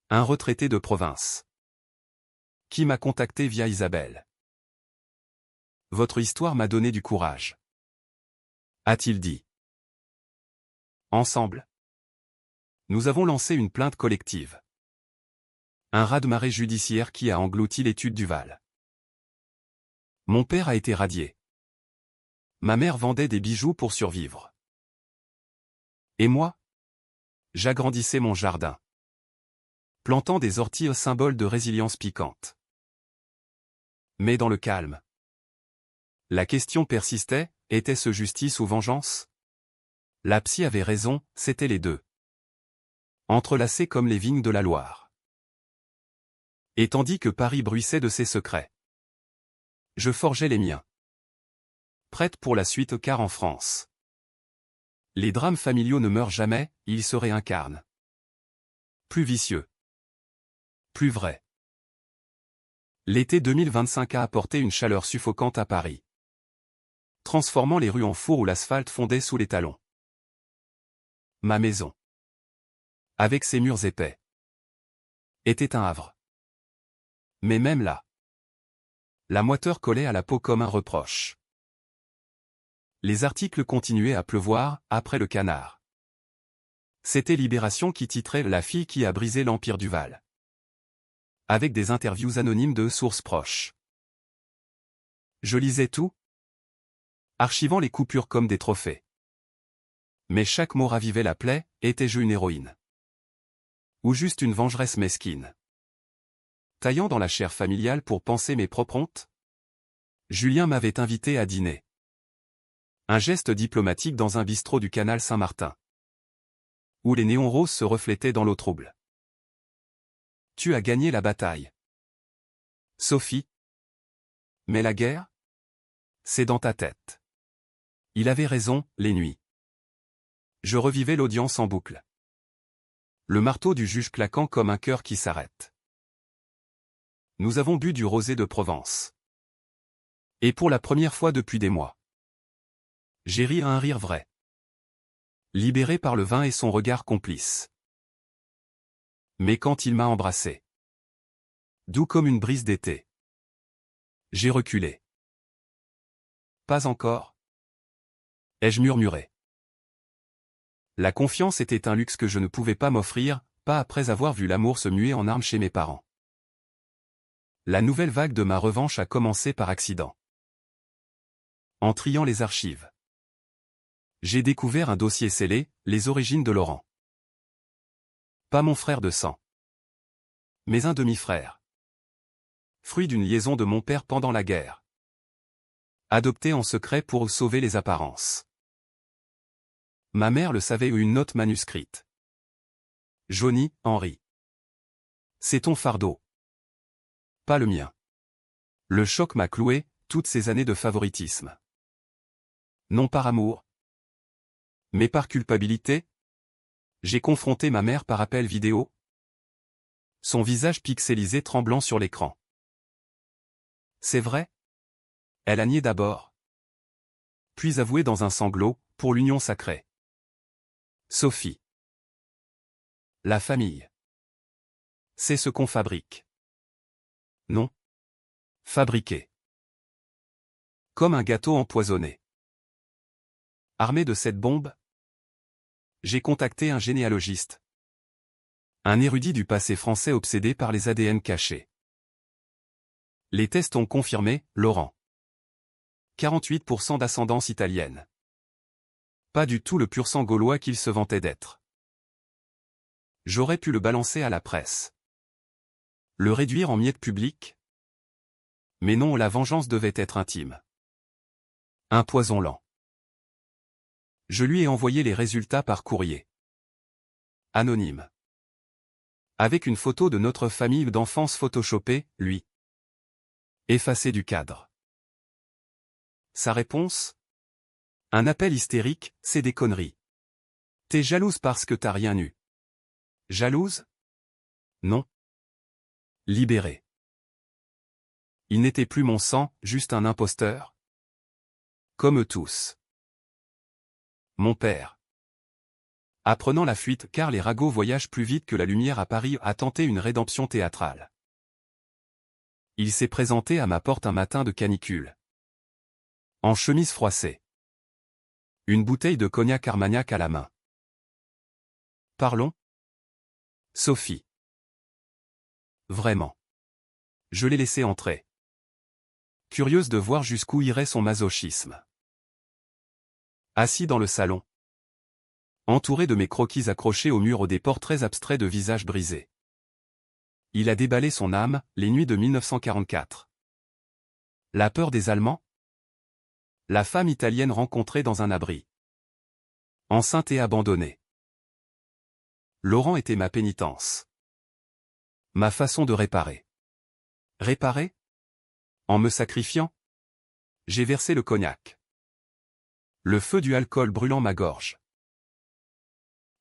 Un retraité de province. Qui m'a contacté via Isabelle. Votre histoire m'a donné du courage. A-t-il dit. Ensemble. Nous avons lancé une plainte collective. Un raz-de-marée judiciaire qui a englouti l'étude du Val. Mon père a été radié. Ma mère vendait des bijoux pour survivre. Et moi? J'agrandissais mon jardin. Plantant des orties, symbole de résilience piquante. Mais dans le calme. La question persistait, était-ce justice ou vengeance? La psy avait raison, c'étaient les deux. Entrelacés comme les vignes de la Loire. Et tandis que Paris bruissait de ses secrets. Je forgeais les miens. Prête pour la suite car en France. Les drames familiaux ne meurent jamais, ils se réincarnent. Plus vicieux. Plus vrai. L'été 2025 a apporté une chaleur suffocante à Paris. Transformant les rues en four où l'asphalte fondait sous les talons. Ma maison. Avec ses murs épais. Était un havre. Mais même là. La moiteur collait à la peau comme un reproche. Les articles continuaient à pleuvoir, après le canard. C'était Libération qui titrait La fille qui a brisé l'empire du Val. Avec des interviews anonymes de sources proches. Je lisais tout, archivant les coupures comme des trophées. Mais chaque mot ravivait la plaie, étais-je une héroïne? Ou juste une vengeresse mesquine? Taillant dans la chair familiale pour panser mes propres hontes? Julien m'avait invité à dîner. Un geste diplomatique dans un bistrot du canal Saint-Martin, où les néons roses se reflétaient dans l'eau trouble. Tu as gagné la bataille, Sophie. Mais la guerre? C'est dans ta tête. Il avait raison, les nuits. Je revivais l'audience en boucle. Le marteau du juge claquant comme un cœur qui s'arrête. Nous avons bu du rosé de Provence. Et pour la première fois depuis des mois. J'ai ri à un rire vrai. Libéré par le vin et son regard complice. Mais quand il m'a embrassé, doux comme une brise d'été, j'ai reculé. Pas encore, ai-je murmuré. La confiance était un luxe que je ne pouvais pas m'offrir, pas après avoir vu l'amour se muer en armes chez mes parents. La nouvelle vague de ma revanche a commencé par accident. En triant les archives, j'ai découvert un dossier scellé, les origines de Laurent. Pas mon frère de sang, mais un demi-frère. Fruit d'une liaison de mon père pendant la guerre. Adopté en secret pour sauver les apparences. Ma mère le savait, une note manuscrite. Johnny, Henri. C'est ton fardeau. Pas le mien. Le choc m'a cloué, toutes ces années de favoritisme. Non par amour, mais par culpabilité. J'ai confronté ma mère par appel vidéo. Son visage pixelisé tremblant sur l'écran. C'est vrai? Elle a nié d'abord. Puis avoué dans un sanglot, pour l'union sacrée. Sophie. La famille. C'est ce qu'on fabrique. Non. Fabriqué. Comme un gâteau empoisonné. Armé de cette bombe, j'ai contacté un généalogiste. Un érudit du passé français obsédé par les ADN cachés. Les tests ont confirmé, Laurent. 48% d'ascendance italienne. Pas du tout le pur sang gaulois qu'il se vantait d'être. J'aurais pu le balancer à la presse. Le réduire en miettes publiques. Mais non, la vengeance devait être intime. Un poison lent. Je lui ai envoyé les résultats par courrier. Anonyme. Avec une photo de notre famille d'enfance photoshopée, lui. Effacé du cadre. Sa réponse? Un appel hystérique, c'est des conneries. T'es jalouse parce que t'as rien eu. Jalouse? Non. Libéré. Il n'était plus mon sang, juste un imposteur. Comme eux tous. Mon père. Apprenant la fuite car les ragots voyagent plus vite que la lumière à Paris, a tenté une rédemption théâtrale. Il s'est présenté à ma porte un matin de canicule. En chemise froissée. Une bouteille de cognac Armagnac à la main. Parlons. Sophie. Vraiment. Je l'ai laissé entrer. Curieuse de voir jusqu'où irait son masochisme. Assis dans le salon. Entouré de mes croquis accrochés au mur, des portraits abstraits de visages brisés. Il a déballé son âme, les nuits de 1944. La peur des Allemands? La femme italienne rencontrée dans un abri. Enceinte et abandonnée. Laurent était ma pénitence. Ma façon de réparer. Réparer? En me sacrifiant? J'ai versé le cognac. Le feu du alcool brûlant ma gorge.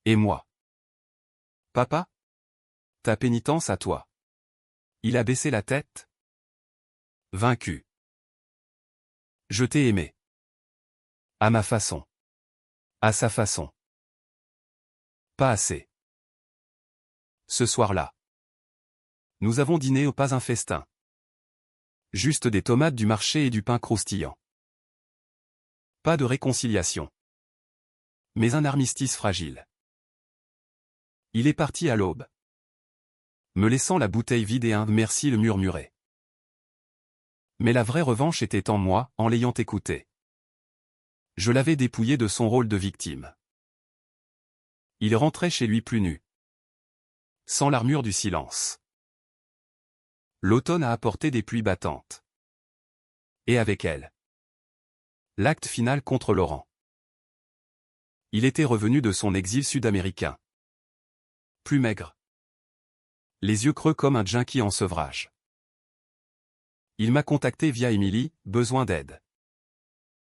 Et moi? Papa? Ta pénitence à toi. Il a baissé la tête? Vaincu. Je t'ai aimé. À ma façon. À sa façon. Pas assez. Ce soir-là. Nous avons dîné, pas un festin. Juste des tomates du marché et du pain croustillant. Pas de réconciliation. Mais un armistice fragile. Il est parti à l'aube. Me laissant la bouteille vide et un merci le murmurait. Mais la vraie revanche était en moi, en l'ayant écouté. Je l'avais dépouillé de son rôle de victime. Il rentrait chez lui plus nu. Sans l'armure du silence. L'automne a apporté des pluies battantes. Et avec elles, l'acte final contre Laurent. Il était revenu de son exil sud-américain. Plus maigre. Les yeux creux comme un junkie en sevrage. Il m'a contacté via Émilie, besoin d'aide.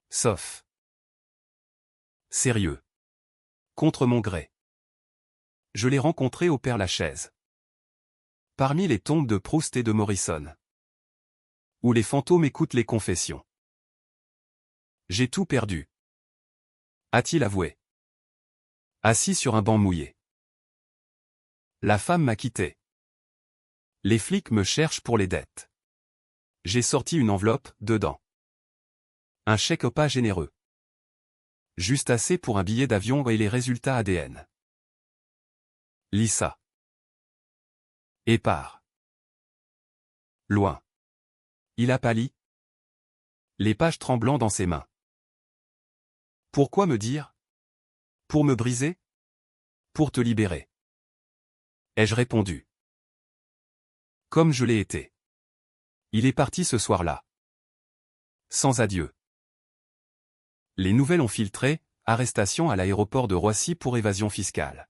Sauf. Sérieux. Contre mon gré. Je l'ai rencontré au Père-Lachaise. Parmi les tombes de Proust et de Morrison. Où les fantômes écoutent les confessions. J'ai tout perdu. A-t-il avoué. Assis sur un banc mouillé. La femme m'a quitté. Les flics me cherchent pour les dettes. J'ai sorti une enveloppe, dedans. Un chèque au pas généreux. Juste assez pour un billet d'avion et les résultats ADN. Lisa. Et part. Loin. Il a pâli. Les pages tremblant dans ses mains. Pourquoi me dire? Pour me briser? Pour te libérer. Ai-je répondu. Comme je l'ai été. Il est parti ce soir-là. Sans adieu. Les nouvelles ont filtré, arrestation à l'aéroport de Roissy pour évasion fiscale.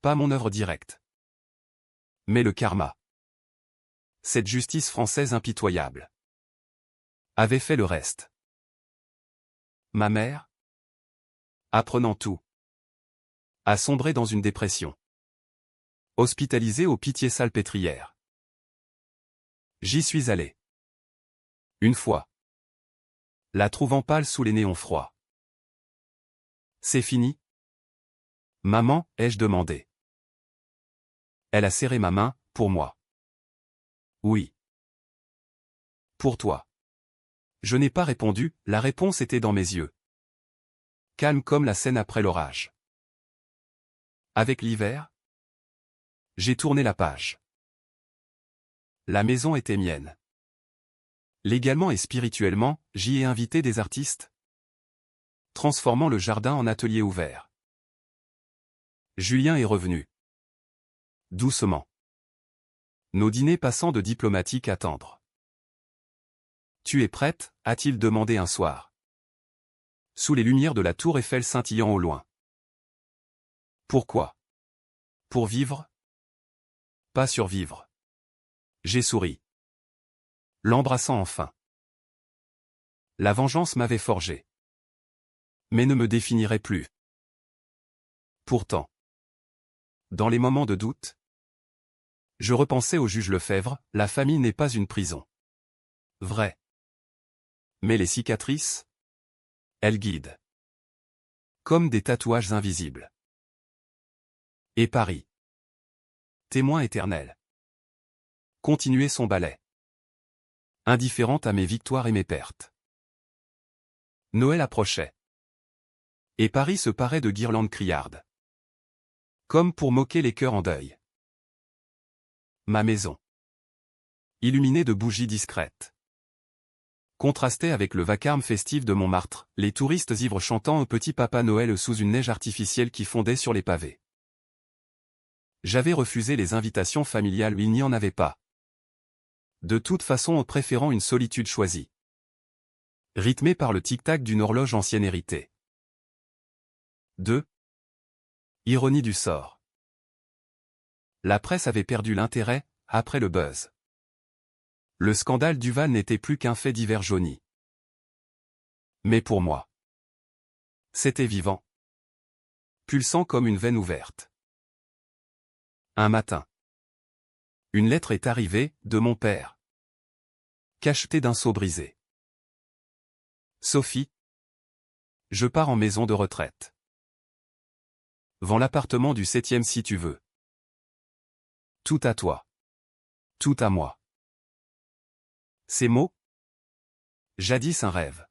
Pas mon œuvre directe. Mais le karma. Cette justice française impitoyable. Avait fait le reste. Ma mère, apprenant tout, a sombré dans une dépression. Hospitalisée au Pitié-Salpêtrière. J'y suis allé. Une fois. La trouvant pâle sous les néons froids. C'est fini? Maman, ai-je demandé. Elle a serré ma main, pour moi. Oui. Pour toi. Je n'ai pas répondu, la réponse était dans mes yeux. Calme comme la Seine après l'orage. Avec l'hiver? J'ai tourné la page. La maison était mienne. Légalement et spirituellement, j'y ai invité des artistes, transformant le jardin en atelier ouvert. Julien est revenu. Doucement. Nos dîners passant de diplomatique à tendre. Tu es prête? A-t-il demandé un soir. Sous les lumières de la tour Eiffel scintillant au loin. Pourquoi? Pour vivre? Pas survivre. J'ai souri. L'embrassant enfin. La vengeance m'avait forgé. Mais ne me définirait plus. Pourtant. Dans les moments de doute, je repensais au juge Lefebvre, la famille n'est pas une prison. Vrai. Mais les cicatrices? Elles guident. Comme des tatouages invisibles. Et Paris. Témoin éternel. Continuer son ballet. Indifférente à mes victoires et mes pertes. Noël approchait. Et Paris se parait de guirlandes criardes. Comme pour moquer les cœurs en deuil. Ma maison. Illuminée de bougies discrètes. Contrastait avec le vacarme festif de Montmartre, les touristes ivres chantant un petit Papa Noël sous une neige artificielle qui fondait sur les pavés. J'avais refusé les invitations familiales où il n'y en avait pas. De toute façon en préférant une solitude choisie. Rythmée par le tic-tac d'une horloge ancienne héritée. 2. Ironie du sort. La presse avait perdu l'intérêt, après le buzz. Le scandale Duval n'était plus qu'un fait divers jauni. Mais pour moi, c'était vivant. Pulsant comme une veine ouverte. Un matin. Une lettre est arrivée, de mon père. Cachetée d'un seau brisé. Sophie. Je pars en maison de retraite. Vends l'appartement du 7e si tu veux. Tout à toi. Tout à moi. Ces mots? Jadis un rêve.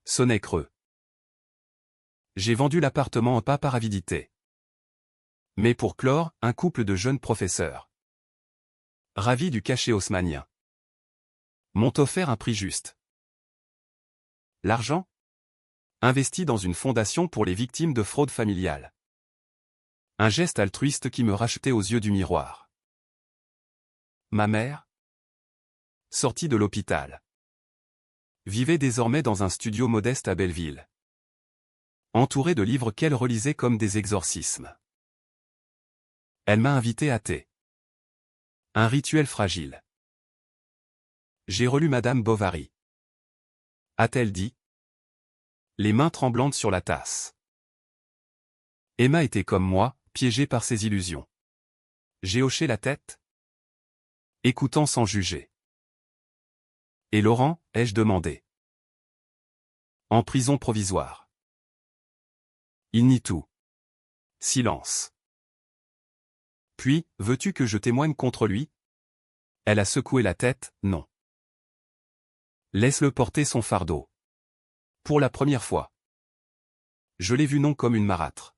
Sonnet creux. J'ai vendu l'appartement pas par avidité. Mais pour clore, un couple de jeunes professeurs. Ravis du cachet haussmannien. M'ont offert un prix juste. L'argent? Investi dans une fondation pour les victimes de fraude familiale. Un geste altruiste qui me rachetait aux yeux du miroir. Ma mère, sortie de l'hôpital, vivait désormais dans un studio modeste à Belleville, entourée de livres qu'elle relisait comme des exorcismes. Elle m'a invité à thé. Un rituel fragile. J'ai relu Madame Bovary. A-t-elle dit, les mains tremblantes sur la tasse. Emma était comme moi, piégée par ses illusions. J'ai hoché la tête, écoutant sans juger. Et Laurent, ai-je demandé. En prison provisoire. Il nie tout. Silence. Puis, veux-tu que je témoigne contre lui? Elle a secoué la tête, non. Laisse-le porter son fardeau. Pour la première fois. Je l'ai vu non comme une marâtre,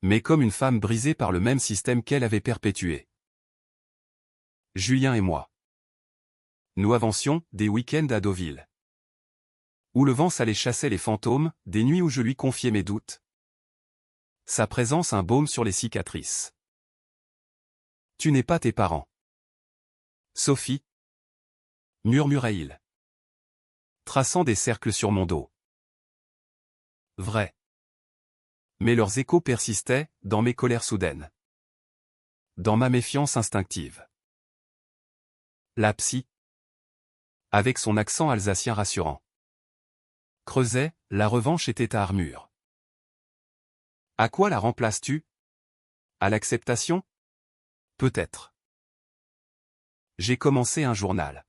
mais comme une femme brisée par le même système qu'elle avait perpétué. Julien et moi. Nous avancions, des week-ends à Deauville, où le vent s'allait chasser les fantômes, des nuits où je lui confiais mes doutes. Sa présence un baume sur les cicatrices. Tu n'es pas tes parents. Sophie, murmurait-il, traçant des cercles sur mon dos. Vrai. Mais leurs échos persistaient, dans mes colères soudaines. Dans ma méfiance instinctive. La psy, avec son accent alsacien rassurant, creusait, la revanche était ta armure. À quoi la remplaces-tu? À l'acceptation? Peut-être. J'ai commencé un journal.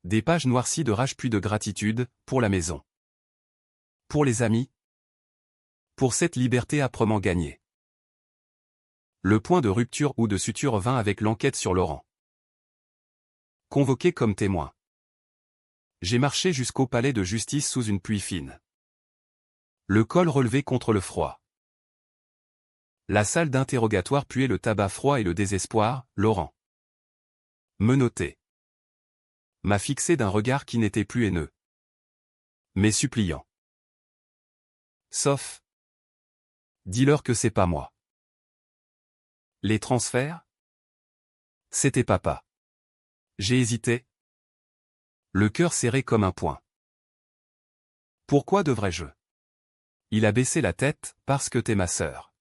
Des pages noircies de rage puis de gratitude, pour la maison. Pour les amis. Pour cette liberté âprement gagnée. Le point de rupture ou de suture vint avec l'enquête sur Laurent. Convoqué comme témoin. J'ai marché jusqu'au palais de justice sous une pluie fine. Le col relevé contre le froid. La salle d'interrogatoire puait le tabac froid et le désespoir, Laurent. Menotté. M'a fixé d'un regard qui n'était plus haineux, mais suppliant. Sauf. Dis-leur que c'est pas moi. Les transferts? C'était papa. J'ai hésité. Le cœur serré comme un poing. Pourquoi devrais-je? Il a baissé la tête, parce que t'es ma sœur.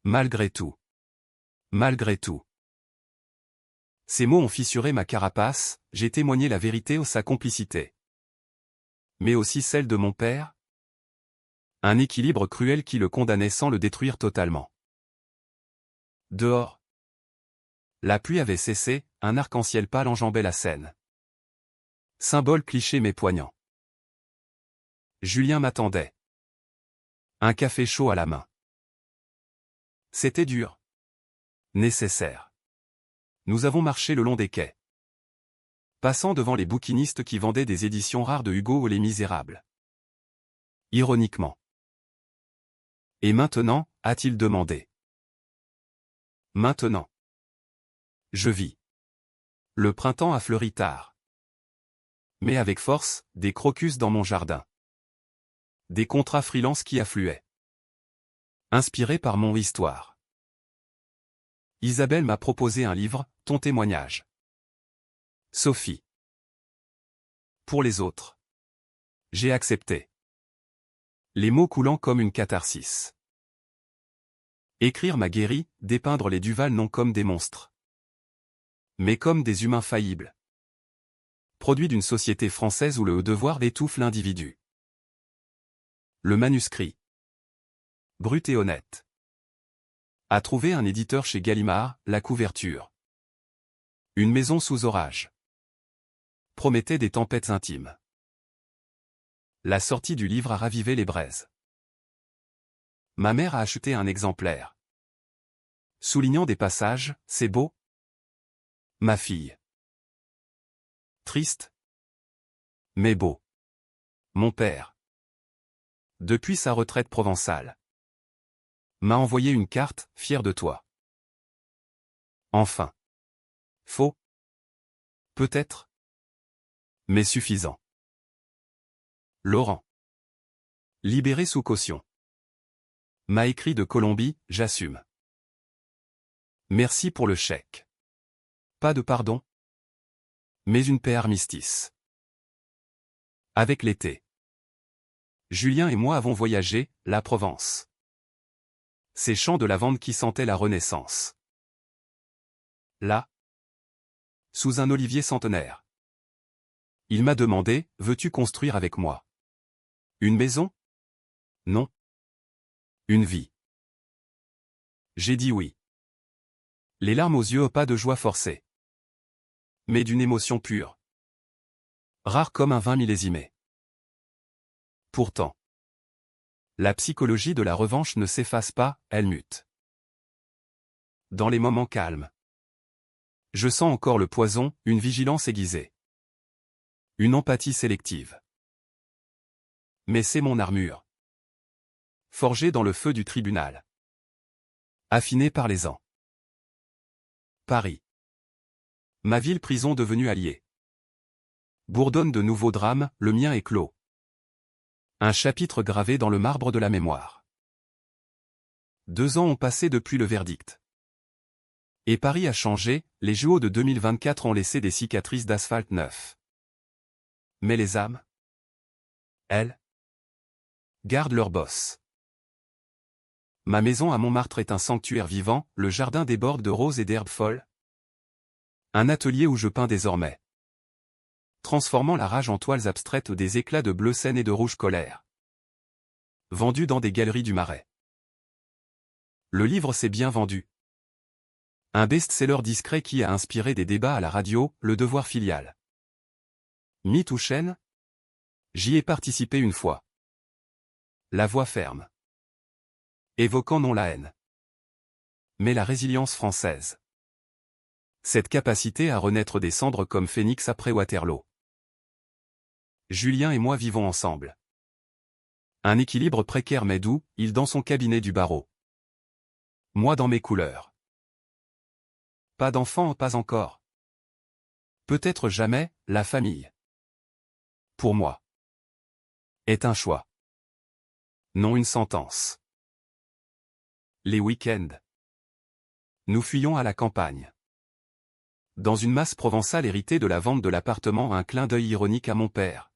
Malgré tout. Malgré tout. Ces mots ont fissuré ma carapace, j'ai témoigné la vérité ou sa complicité. Mais aussi celle de mon père? Un équilibre cruel qui le condamnait sans le détruire totalement. Dehors. La pluie avait cessé, un arc-en-ciel pâle enjambait la scène. Symbole cliché mais poignant. Julien m'attendait. Un café chaud à la main. C'était dur. Nécessaire. Nous avons marché le long des quais, passant devant les bouquinistes qui vendaient des éditions rares de Hugo ou Les Misérables. Ironiquement. Et maintenant, a-t-il demandé. Maintenant. Je vis. Le printemps a fleuri tard. Mais avec force, des crocus dans mon jardin. Des contrats freelance qui affluaient. Inspirés par mon histoire. Isabelle m'a proposé un livre, ton témoignage. Sophie. Pour les autres. J'ai accepté. Les mots coulant comme une catharsis. Écrire m'a guéri, dépeindre les Duval non comme des monstres, mais comme des humains faillibles. Produit d'une société française où le devoir étouffe l'individu. Le manuscrit. Brut et honnête. A trouvé un éditeur chez Gallimard, la couverture. Une maison sous orage. Promettait des tempêtes intimes. La sortie du livre a ravivé les braises. Ma mère a acheté un exemplaire. Soulignant des passages, c'est beau. Ma fille. Triste. Mais beau. Mon père. Depuis sa retraite provençale. M'a envoyé une carte, fier de toi. Enfin. Faux. Peut-être. Mais suffisant. Laurent. Libéré sous caution. M'a écrit de Colombie, j'assume. Merci pour le chèque. Pas de pardon. Mais une paix armistice. Avec l'été. Julien et moi avons voyagé, la Provence. Ces champs de lavande qui sentaient la Renaissance. Là. Sous un olivier centenaire. Il m'a demandé, veux-tu construire avec moi? Une maison? Non. Une vie. J'ai dit oui. Les larmes aux yeux, pas de joie forcée. Mais d'une émotion pure. Rare comme un vin millésimé. Pourtant. La psychologie de la revanche ne s'efface pas, elle mute. Dans les moments calmes. Je sens encore le poison, une vigilance aiguisée. Une empathie sélective. Mais c'est mon armure. Forgée dans le feu du tribunal. Affinée par les ans. Paris. Ma ville-prison devenue alliée. Bourdonne de nouveaux drames, le mien est clos. Un chapitre gravé dans le marbre de la mémoire. 2 ans ont passé depuis le verdict. Et Paris a changé, les JO de 2024 ont laissé des cicatrices d'asphalte neuf. Mais les âmes, elles, gardent leur bosse. Ma maison à Montmartre est un sanctuaire vivant, le jardin déborde de roses et d'herbes folles. Un atelier où je peins désormais. Transformant la rage en toiles abstraites des éclats de bleu Seine et de rouge colère. Vendu dans des galeries du Marais. Le livre s'est bien vendu. Un best-seller discret qui a inspiré des débats à la radio, le devoir filial. Mythe ou chaîne? J'y ai participé une fois. La voix ferme. Évoquant non la haine. Mais la résilience française. Cette capacité à renaître des cendres comme Phénix après Waterloo. Julien et moi vivons ensemble. Un équilibre précaire mais doux, il dans son cabinet du barreau. Moi dans mes couleurs. Pas d'enfant, pas encore. Peut-être jamais, la famille. Pour moi. Est un choix. Non une sentence. Les week-ends. Nous fuyons à la campagne. Dans une masse provençale héritée de la vente de l'appartement, un clin d'œil ironique à mon père.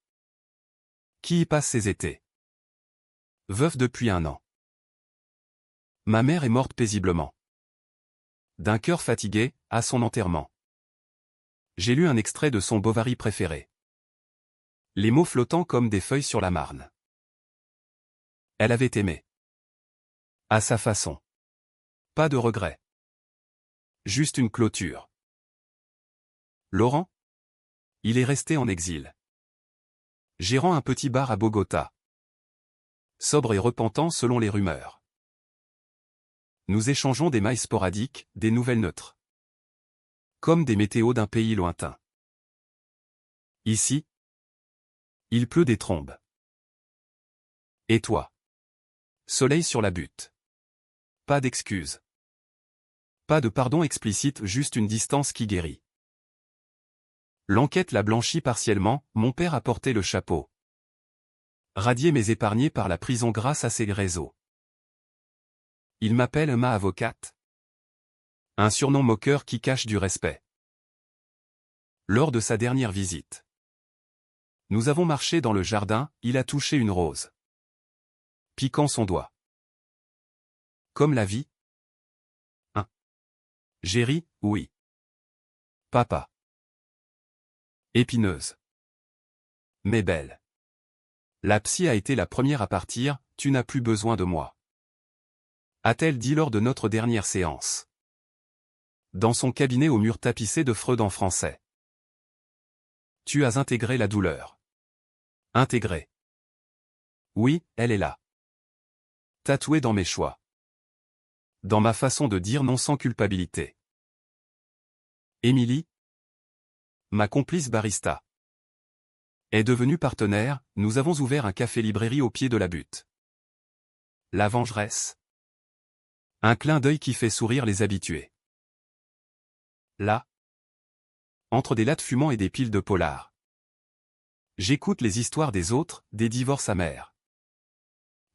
Qui y passe ses étés. Veuf depuis 1 an. Ma mère est morte paisiblement. D'un cœur fatigué, à son enterrement. J'ai lu un extrait de son Bovary préféré. Les mots flottant comme des feuilles sur la Marne. Elle avait aimé. À sa façon. Pas de regret. Juste une clôture. Laurent? Il est resté en exil. Gérant un petit bar à Bogota. Sobre et repentant selon les rumeurs. Nous échangeons des mails sporadiques, des nouvelles neutres. Comme des météos d'un pays lointain. Ici, il pleut des trombes. Et toi? Soleil sur la butte. Pas d'excuses. Pas de pardon explicite, juste une distance qui guérit. L'enquête l'a blanchi partiellement, mon père a porté le chapeau. Radié mais épargné par la prison grâce à ses réseaux. Il m'appelle ma avocate. Un surnom moqueur qui cache du respect. Lors de sa dernière visite. Nous avons marché dans le jardin, il a touché une rose. Piquant son doigt. Comme la vie? J'ai ri, oui. Papa. Épineuse. Mais belle. La psy a été la première à partir, tu n'as plus besoin de moi. A-t-elle dit lors de notre dernière séance. Dans son cabinet au mur tapissé de Freud en français. Tu as intégré la douleur. Intégré. Oui, elle est là. Tatouée dans mes choix. Dans ma façon de dire non sans culpabilité. Émilie, ma complice barista, est devenue partenaire, nous avons ouvert un café-librairie au pied de la butte. La vengeresse. Un clin d'œil qui fait sourire les habitués. Là, entre des lattes fumants et des piles de polar. J'écoute les histoires des autres, des divorces amers.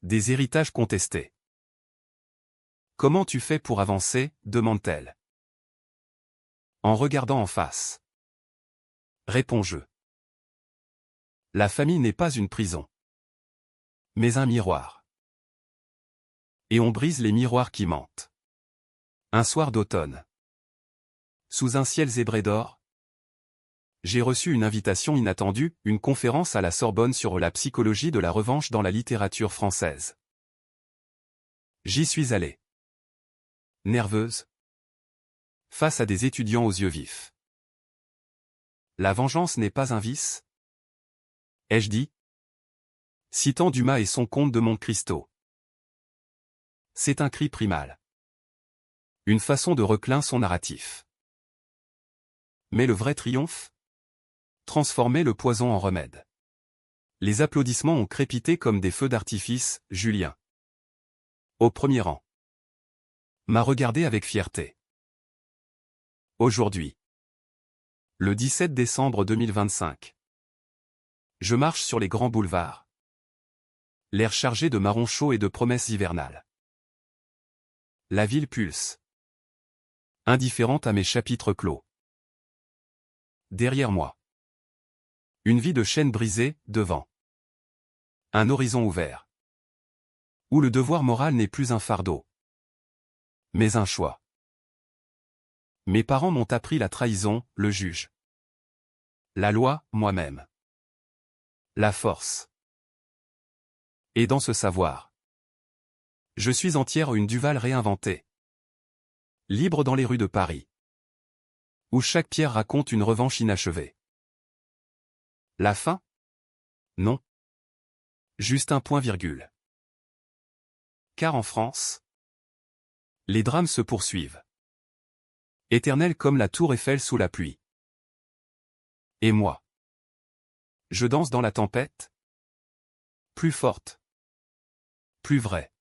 Des héritages contestés. Comment tu fais pour avancer, demande-t-elle. En regardant en face. Réponds-je. La famille n'est pas une prison. Mais un miroir. Et on brise les miroirs qui mentent. Un soir d'automne. Sous un ciel zébré d'or, j'ai reçu une invitation inattendue, une conférence à la Sorbonne sur la psychologie de la revanche dans la littérature française. J'y suis allé. Nerveuse. Face à des étudiants aux yeux vifs. La vengeance n'est pas un vice? Ai-je dit? Citant Dumas et son conte de Monte Cristo. C'est un cri primal. Une façon de reclin son narratif. Mais le vrai triomphe? Transformer le poison en remède. Les applaudissements ont crépité comme des feux d'artifice, Julien. Au premier rang. M'a regardé avec fierté. Aujourd'hui. Le 17 décembre 2025. Je marche sur les grands boulevards. L'air chargé de marron chaud et de promesses hivernales. La ville pulse. Indifférente à mes chapitres clos. Derrière moi. Une vie de chaîne brisée, devant. Un horizon ouvert. Où le devoir moral n'est plus un fardeau. Mais un choix. Mes parents m'ont appris la trahison, le juge. La loi, moi-même. La force. Et dans ce savoir. Je suis entière une Duval réinventée. Libre dans les rues de Paris. Où chaque pierre raconte une revanche inachevée. La fin? Non. Juste un point-virgule. Car en France, les drames se poursuivent. Éternels comme la tour Eiffel sous la pluie. Et moi? Je danse dans la tempête? Plus forte. Plus vraie.